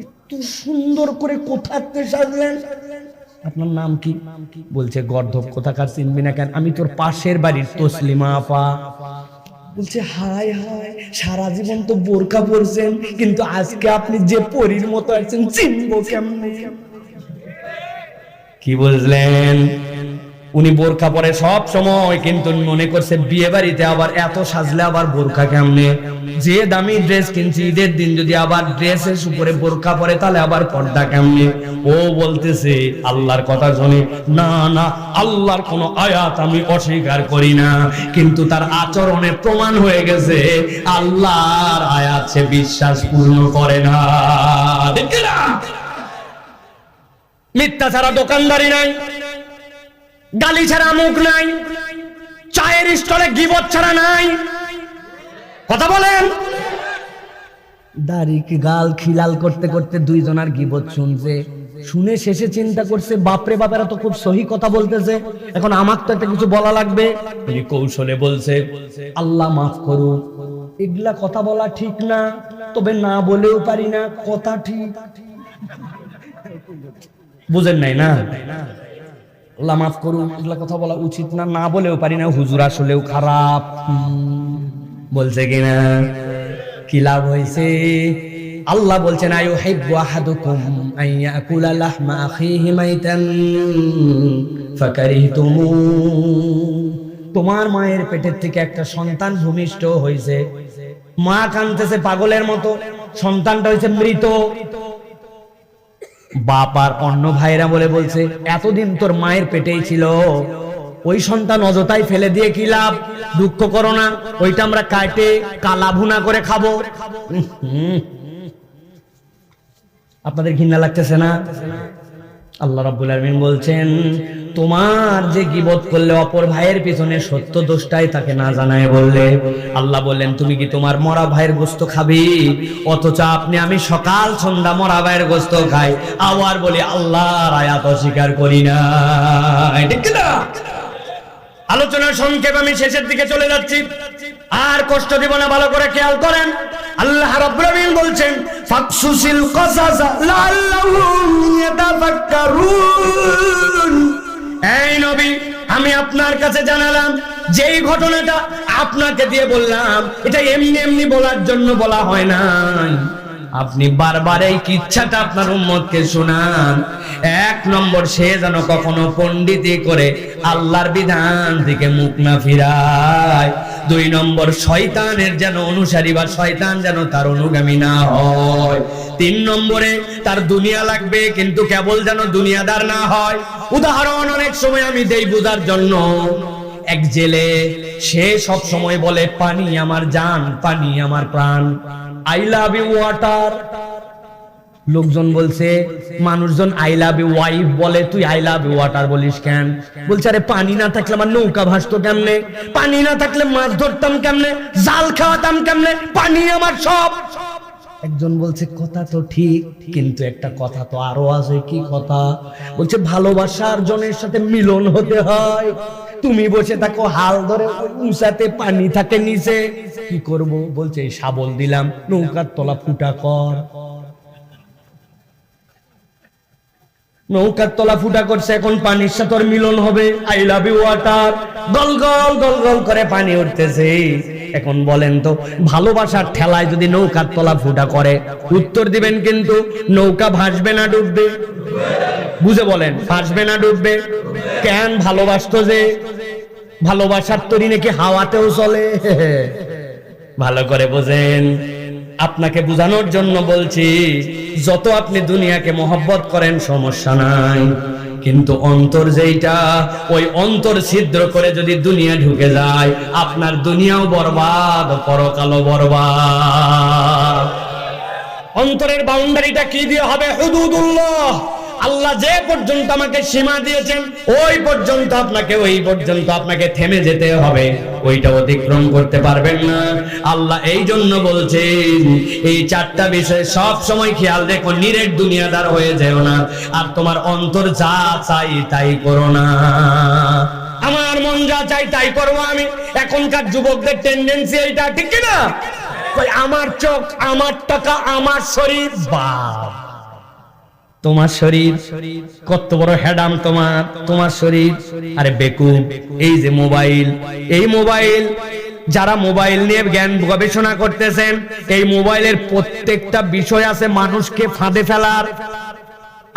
একটু সুন্দর করে কোথাতে সাজলেন, আপনার নাম কি? বলছে গর্ধব। কোথাকার, চিনবি না কেন? আমি তোর পাশের বাড়ির তসলিমা আপা। বলছে হাই হাই, সারা জীবন তো বোরকা পরছেন, কিন্তু আজকে আপনি যে পরীর মতো আছেন, চিনবো কেমনে? কি বুঝলেন? উনি বোরকা পরে সব সময়, কিন্তু মনে করছে বিয়ে বাড়িতে আবার এত সাজলে আবার বোরকা কেমনে? যে দামি ড্রেস কিনছি ঈদের দিন যদি আবার ড্রেসের উপরে বোরকা পরে তাহলে আবার পর্দা কেমনে? ও বলতেছে আল্লাহর কথা শুনে, না না আল্লাহর কোন আয়াত আমি অস্বীকার করি না, কিন্তু তার আচরণে প্রমাণ হয়ে গেছে আল্লাহর আয়াত সে বিশ্বাস পূর্ণ করে না। মিথ্যা ছাড়া দোকানদারি নাই, গালি ছাড়া মুখ নাই, চায়ের স্টলে গিবত ছাড়া নাই। কথা বলেন। দাড়ি গাল খিলাল করতে করতে 2 জনার গিবত শুনছে, শুনে শেষে চিন্তা করছে বাপরে বাপেরা তো খুব সহি কথা বলতেছে, এখন আমাকে তো একটা কিছু বলা লাগবে। উনি কৌশলে বলছে আল্লাহ মাফ করুক, এগুলা কথা বলা ঠিক না, তবে না বলেও পারি না, কথা ঠিক। বুঝেন নাই না? আল্লাহ মাফ করুন, এগুলা কথা বলা উচিত না, না বলেও পারি না, হুজুর আসলেও খারাপ। বলছে কিনা? কি লাভ হয়েছে? আল্লাহ বলছেন আয়ুহিব্বু আহাদুকুম আইয়াকুলা লাহমা আখিহি মাইতান ফাকারিহতুমু, তোমার মায়ের পেটের থেকে একটা সন্তান ভূমিষ্ঠ হয়েছে, মা কাঁদতেছে পাগলের মতো, সন্তানটা হয়েছে মৃত। বাপ আর অন্য ভাইরা বলে বলছে এতদিন তোর মায়ের পেটেই ছিল, ওই সন্তান অযথাই ফেলে দিয়ে কি লাভ? দুঃখ করো না, ওইটা আমরা কাটে কালা ভুনা করে খাবো। আপনাদের ঘৃণা লাগতেছে না? আল্লাহ রাব্বুল আলামিন বলছেন তোমার যে গীবত করলে অপর ভাইয়ের পিছনে সত্য দোষটাই তাকে না জানায় বললে, আল্লাহ বললেন তুমি কি তোমার মরা ভাইয়ের গোশত খাবি? অথচ আমি সকাল সন্ধ্যা মরা ভাইয়ের গোশত খাই, আবার বলি আল্লাহর আয়াত অস্বীকার করি না। ঠিক না? আলোচনার সংক্ষেপ আমি শেষের দিকে চলে যাচ্ছি, আর কষ্ট দিব না, ভালো করে খেয়াল করেন। আল্লাহ রাব্বুল আলামিন বলছেন ফাকসুসিল কসাসা লাআল্লাহুম ইয়াতাফাক্কারুন। এই নবী, আমি আপনার কাছে জানালাম যেই ঘটনাটা আপনাকে দিয়ে বললাম, এটা এমনি এমনি বলার জন্য বলা হয় না। আপনি বারবার এই কিচ্ছাটা আপনার উম্মতকে শোনান। এক নম্বর, সে যেন কখনো পণ্ডিতি করে আল্লাহর বিধান থেকে মুখ না ফিরায়। দুই নম্বর, শয়তানের যেন অনুসারী বা শয়তান যেন তার অনুগামী না হয়। তিন নম্বরে, তার দুনিয়া লাগবে কিন্তু কেবল যেন দুনিয়াদার না হয়। উদাহরণ অনেক সময় আমি দেই বোঝার জন্য। এক জেলে, সে সব সময় বলে পানি আমার জান, পানি আমার প্রাণ, আই লাভ ইউ ওয়াটার। লোকজন বলছে, মানুষজন আই লাভ ইউ ওয়াইফ বলে, তুই আই লাভ ইউ ওয়াটার বলিস কেন? বলছে আরে পানি না থাকলে আমার নৌকা ভাসতো কেমনে, পানি না থাকলে মাছ ধরতাম কেমনে, জাল খাওয়াতাম কেমনে, পানি আমার সব। একজন বলছে কথা তো ঠিক, কিন্তু একটা কথা তো আরো আছে। কি কথা? বলছে ভালোবাসার জনের সাথে মিলন হতে হয়। তুমি বসে থাকো হাল ধরে, উঁচাতে পানি থাকে নিচে, কি করব? বলছে শাবল দিলাম, নৌকার তলা ফুটা কর। নৌকার তলা ফুটা করছে, এখন পানির সাথে ওর মিলন হবে। আই লাভ ইউ ওয়াটার, গল গল গল গল করে পানি উঠতেছে। এখন বলেন তো, ভালোবাসার ঠেলায় যদি নৌকার তলা ফুটা করে, উত্তর দিবেন কিন্তু নৌকা ভাসবে না ডুববে? বুঝে বলেন, ভাসবে না ডুববে? কেন? ভালোবাসতো যে। ভালোবাসার তরি নাকি হাওয়াতেও চলে। ভালো করে বোঝেন। আপনাকে বোঝানোর জন্য বলছি, যত আপনি দুনিয়াকে মহব্বত করেন সমস্যা নাই, কিন্তু অন্তর যেইটা, ওই অন্তর ছিদ্র করে যদি দুনিয়া ঢুকে যায়, আপনার দুনিয়াও বরবাদ, পরকালও বরবাদ। অন্তরের বাউন্ডারিটা কি দিয়ে হবে? হুদুদুল্লাহ। আল্লাহ যে পর্যন্ত আমাকে সীমা দিয়েছেন, ওই পর্যন্ত আপনাকে থেমে যেতে হবে, ওইটা অতিক্রম করতে পারবেন না। আল্লাহ এই জন্য বলছেন, এই চারটা বিষয় সব সময় খেয়াল রেখো। নিরেট দুনিয়াদার হয়ে যেও না, আর তোমার অন্তর যা চাই তাই করো না। আমার মন যা চাই তাই করবো আমি। এখনকার যুবকদের টেন্ডেন্সি এইটা, ঠিক কিনা? আমার চোখ, আমার টাকা, আমার শরীর। বাপ, তোমার শরীর কত বড় হ্যাডাম, তোমার শরীর। আরে বেকুব, এই যে মোবাইল, এই মোবাইল, যারা মোবাইল নিয়ে জ্ঞান গবেষণা করতেছেন, এই মোবাইলের প্রত্যেকটা বিষয় আছে মানুষকে ফাঁদে ফেলার।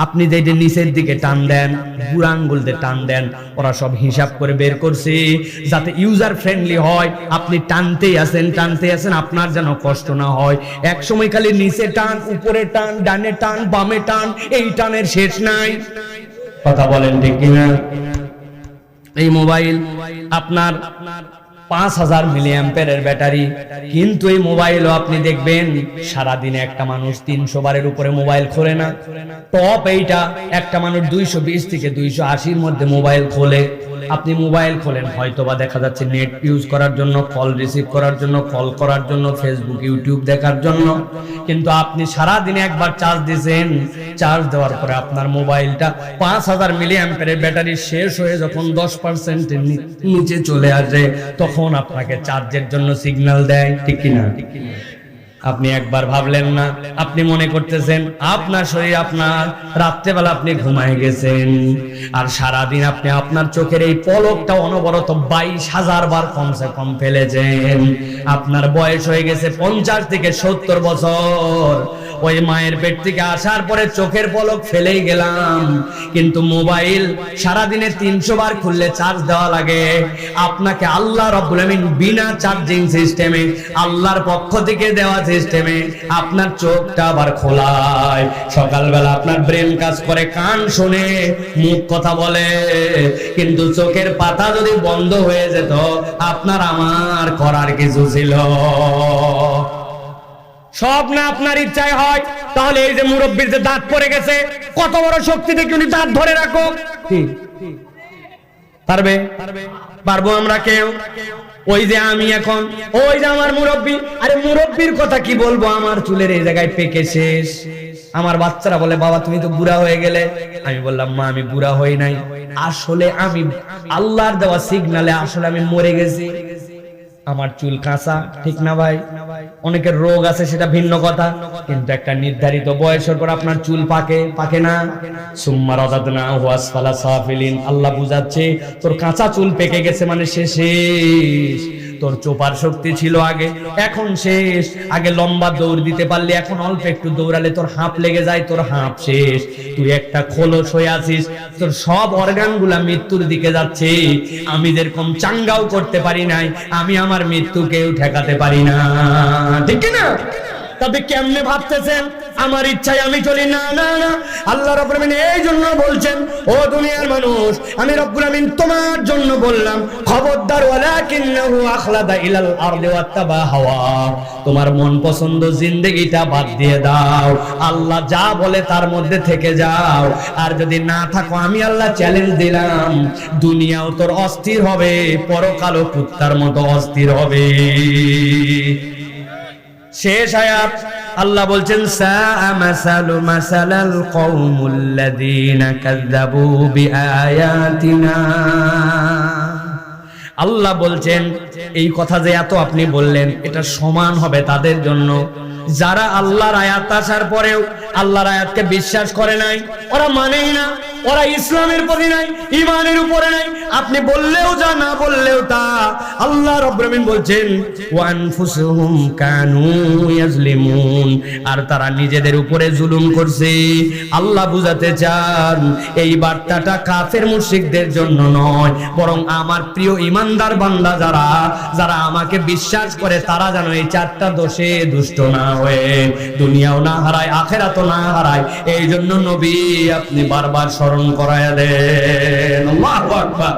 আপনি যেটা নিচের দিকে টান দেন, বুড়া আঙ্গুল দিয়ে টান দেন, ওরা সব হিসাব করে বের করছে যাতে ইউজার ফ্রেন্ডলি হয়। আপনি টানতেই আছেন, আপনার যেন কষ্ট না হয়। এক সময় খালি নিচে টান, উপরে টান, ডানে টান, বামে টান, এই টানের শেষ নাই। কথা বলেন ঠিক কিনা? এই মোবাইল আপনার 5000 মিলি অ্যাম্পিয়ারের ব্যাটারি, কিন্তু এই মোবাইলও আপনি দেখবেন সারাদিনে একটা মানুষ 300 বারের উপরে মোবাইল খোলে না। টপ এইটা, একটা মানুষ 220 থেকে 280-র মধ্যে মোবাইল খোলে। আপনি মোবাইল খোলেন, হয়তোবা দেখা যাচ্ছে নেট ইউজ করার জন্য, কল রিসিভ করার জন্য, কল করার জন্য, ফেসবুক ইউটিউব দেখার জন্য, কিন্তু আপনি সারাদিনে একবার চার্জ দিয়েছেন, চার্জ দেওয়ার পরে আপনার মোবাইলটা 5000 মিলি অ্যাম্পিয়ারের ব্যাটারি শেষ হয়ে যখন 10% নিচে চলে আসে, তখন আপনাকে চার্জের জন্য সিগন্যাল দেয়, ঠিক কিনা? আপনি একবার ভাবলেন না? আপনি মনে করতেছেন আপনার শরীর, আপনার রাত্রেবেলা আপনি ঘুমায় গেছেন, আর সারাদিন আপনি আপনার চোখের এই পলকটা অনবরত 22,000 বার কমসে কম ফেলেছেন। আপনার বয়স হয়ে গেছে 50 থেকে 70 বছর। ওই মায়ের পেট থেকে আসার পরে চোখের পলক ফেলেই গেলাম, কিন্তু মোবাইল সারাদিনে 300 বার খুললে চার্জ দেওয়া লাগে। আপনাকে আল্লাহ রাব্বুল আমিন বিনা চার্জিং সিস্টেমে, আল্লাহর পক্ষ থেকে দেওয়া সিস্টেমে আপনার চোখটা আবার খোলায়। সকালবেলা আপনার ব্রেন কাজ করে, কান শুনে, মুখ কথা বলে, কিন্তু চোখের পাতা যদি বন্ধ হয়ে যেত, আপনার আমার করার কিছু ছিল? সব না আপনার ইচ্ছায় হয়, তাহলে এই যে মুরব্বীর যে দাঁত পড়ে গেছে, কত বড় শক্তি থেকে উনি দাঁত ধরে রাখো। পারবো আমরা কেউ? ওই যে আমি এখন, ওই যে আমার মুরব্বী, আরে মুরব্বীর কথা কি বলবো, আমার চুলের এই জায়গায় পেকে শেষ। আমার বাচ্চারা বলে বাবা তুমি তো বুড়া হয়ে গেলে। আমি বললাম মা আমি বুড়া হই নাই, আসলে আমি আল্লাহর দেওয়া সিগনালে আসলে আমি মরে গেছি। আমার চুল কাঁচা, ঠিক না ভাই? অনেকের রোগ আছে সেটা ভিন্ন কথা, কিন্তু একটা নির্ধারিত বয়সের পর আপনার চুল পাকে না। সুম্মা রাদাদনাহু আসফালা সাফিলিন, আল্লাহ বুঝাচ্ছে তোর কাঁচা চুল পেকে গেছে মানে শেষ। তোর চোপার শক্তি ছিল আগে, এখন শেষ। আগে লম্বা দৌড় দিতে পারলে, এখন অল্প একটু দৌড়ালে তোর হাঁপ লেগে যায়, তোর হাঁপ শেষ। তুই একটা খোলস হয়ে আছিস, তোর সব অর্গান গুলা মৃত্যুর দিকে যাচ্ছে। আমি যেরকম চাঙ্গাও করতে পারি নাই, আমি আমার মৃত্যুকেও ঠেকাতে পারি না, ঠিক না? তবে কেমনে ভাবতেছেন আমার ইচ্ছায় আমি চলি? না না না, আল্লাহ রাব্বুল আমিন এই জন্য বলছেন, ও দুনিয়ার মানুষ, আমি রব্বুল আমিন তোমার জন্য বললাম খবরদার, ওয়ালাকিন্নাহু আখলাদা ইলাল আরদি ওয়াত্তাবা হাওয়া, তোমার মন পছন্দ জিন্দেগিটা বাদ দিয়ে দাও, আল্লাহ যা বলে তার মধ্যে থেকে যাও। আর যদি না থাকো, আমি আল্লাহ চ্যালেঞ্জ দিলাম, দুনিয়াও তোর অস্থির হবে, পরকালও কুত্তার মতো অস্থির হবে। শেষ আয়াত আল্লাহ বলছেন সাআ মাসালু মাসালাল কওমুল্লাযীনা কাযযাবু বিআয়াতিনা। আল্লাহ বলছেন এই কথা যে এত আপনি বললেন, এটা সমান হবে তাদের জন্য যারা আল্লাহর আয়াত আসার পরেও আল্লাহর আয়াতকে বিশ্বাস করে নাই, ওরা মানেই না, ওরা ইসলামের প্রতি নাই, ঈমানের উপরে নাই। আপনি বললেও যা, না বললেও তা। আল্লাহ রাব্বুল আমিন বলছেন ওয়া আনফুসুহুম কানু ইয়াজলিমুন, আর তারা নিজেদের উপরে জুলুম করছে। আল্লাহ বুঝাতে চান এই বার্তাটা কাফের মুশরিকদের জন্য নয়, বরং আমার প্রিয় ঈমানদার বান্দা যারা আমাকে বিশ্বাস করে, তারা যেন এই চারটা দোষে দুষ্ট না হয়ে দুনিয়াও না হারায়, আখিরাতও না হারায়। এই জন্য নবী আপনি বারবার স্মরণ করায়া দেন। আল্লাহু আকবার।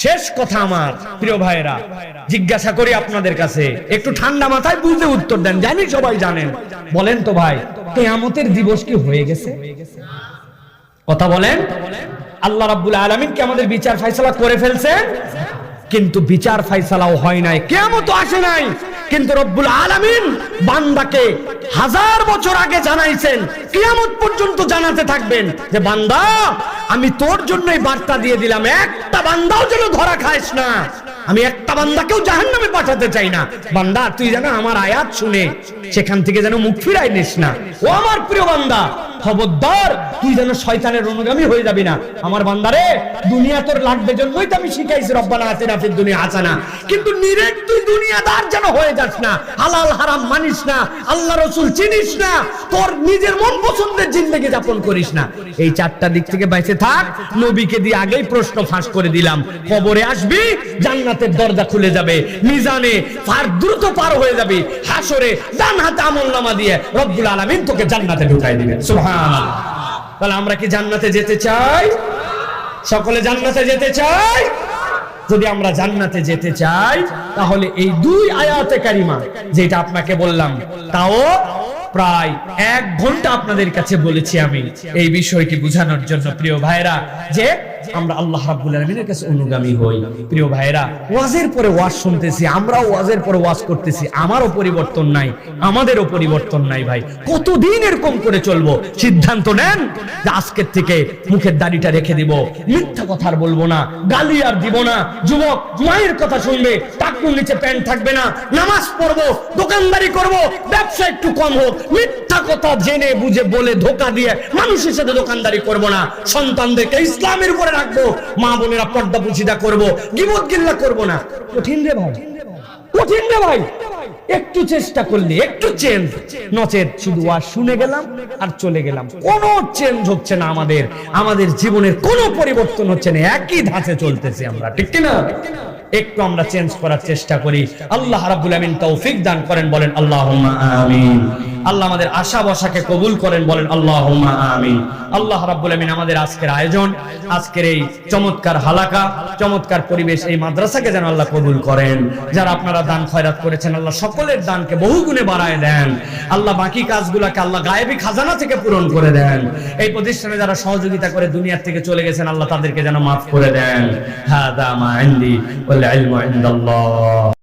শেষ কথা আমার প্রিয় ভাইরা, জিজ্ঞাসা করি আপনাদের কাছে, একটু ঠান্ডা মাথায় বুঝে উত্তর দেন, জানি সবাই জানেন। বলেন তো ভাই, কিয়ামতের দিবস কি হয়ে গেছে? কথা বলেন। আল্লাহ রাব্বুল আলামিন কি আমাদের বিচার ফায়সালা করে ফেলছেন? কিন্তু বিচার ফায়সালাও হয় নাই, কিয়ামতও আসে নাই, কিন্তু রব্বুল আলামিন বান্দাকে 1000 বছর আগে জানাইছেন, কিয়ামত পর্যন্ত জানাতে থাকবেন যে বান্দা আমি তোর জন্যই বার্তা দিয়ে দিলাম, একটা বান্দাও যেন ধরা খাইস না, আমি একটা বান্দাকেও জাহান্নামে পাঠাতে চাই না। বান্দা তুই যেন আমার আয়াত শুনে সেখান থেকে যেন মুখ ফিরাই নিস না। ও আমার প্রিয় বান্দা, খবরদার তুই যেন শয়তানের অনুগামী হয়ে যাবি না। আমার বান্দারে, দুনিয়া তোর লাগবে জন্যই তো আমি শিখাইছি রব্বানা আতিনা ফিদ দুনিয়া হাসানা, কিন্তু নিরেট তুই দুনিয়াদার যেন হয়ে যাস না, হালাল হারাম মানিস না, আল্লাহ রাসূল চিনিস না, তোর নিজের মন পছন্দের জিন্দেগি যাপন করিস না। এই চারটা দিক থেকে বেঁচে থাক। নবীকে দিয়ে আগেই প্রশ্ন ফাঁস করে দিলাম, কবরে আসবি, জান্নাতের দরজা খুলে যাবে, মিজানে ফার দ্রুত পার হয়ে যাবি, হাসরে ডান হাতে আমলনামা দিয়ে রব্বুল আলামিন তোকে জান্নাতে ঢুকাই দিবেন। সুবহানাল্লাহ। তাহলে আমরা কি জান্নাতে যেতে চাই? সকলে জান্নাতে যেতে চাই? যদি আমরা জান্নাতে যেতে চাই, তাহলে এই 2 আয়াতে কারিমা যেটা আপনাকে বললাম, তাও প্রায় 1 ঘন্টা আপনাদের কাছে বলেছি আমি এই বিষয়টি বোঝানোর জন্য প্রিয় ভাইরা, যে আমরা আল্লাহ রাব্বুল আলামিনের কাছে অনুগামী হই। প্রিয় ভাইরা, ওয়াজের পরে ওয়াজ শুনতেছি, আমরাও ওয়াজের পরে ওয়াজ করতেছি, আমারও পরিবর্তন নাই, আমাদেরও পরিবর্তন নাই। ভাই কতদিন এরকম করে চলবো? সিদ্ধান্ত নেন যে আজকের থেকে মুখের দাড়িটা রেখে দিব, মিথ্যা কথা আর বলবো না, গালি আর দিব না, যুবক মায়ের কথা শুনবে, টাকুর নিচে প্যান্ট থাকবে না, নামাজ পড়বো, দোকানদারি করব, ব্যবসা একটু কম হোক, মিথ্যা কথা জেনে বুঝে বলে ধোকা দিয়ে মানুষের সাথে দোকানদারি করব না, সন্তানদেরকে ইসলামের উপরে রাখবো, মা বোনেরা পর্দা পুশিদা করবো, গীবত গিল্লা করবো না। কঠিন রে ভাই, কঠিন রে ভাই। একটু চেষ্টা করলে একটু চেঞ্জ, নচেত শুধু ওয়াজ শুনে গেলাম আর চলে গেলাম, কোনো চেঞ্জ হচ্ছে না, আমাদের জীবনের কোনো পরিবর্তন হচ্ছে না, একই ধাঁচে চলতেছি আমরা, ঠিক কি না? একটু আমরা চেঞ্জ করার চেষ্টা করি। আল্লাহ রাব্বুল আমিন তৌফিক দান করেন, বলেন আল্লাহুম্মা আমিন। আল্লাহ আমাদের আশা বসাকে কবুল করেন, বলেন আল্লাহুম্মা আমিন। আল্লাহ রাব্বুল আমিন আমাদের আজকের আয়োজন, আজকের এই চমৎকার হালাকা, চমৎকার পরিবেশ, এই মাদ্রাসাকে যেন আল্লাহ কবুল করেন। যারা আপনারা দান খয়রাত করেছেন, আল্লাহ সকলের দানকে বহুগুণে বাড়ায় দেন। আল্লাহ বাকি কাজগুলোকে আল্লাহ গায়েবী খাজানা থেকে পূরণ করে দেন। এই প্রতিষ্ঠানে যারা সহযোগিতা করে দুনিয়ার থেকে চলে গেছেন, আল্লাহ তাদেরকে যেন মাফ করে দেন। হাদা মা ইনদি ওয়াল ইলমু ইনদাল্লাহ।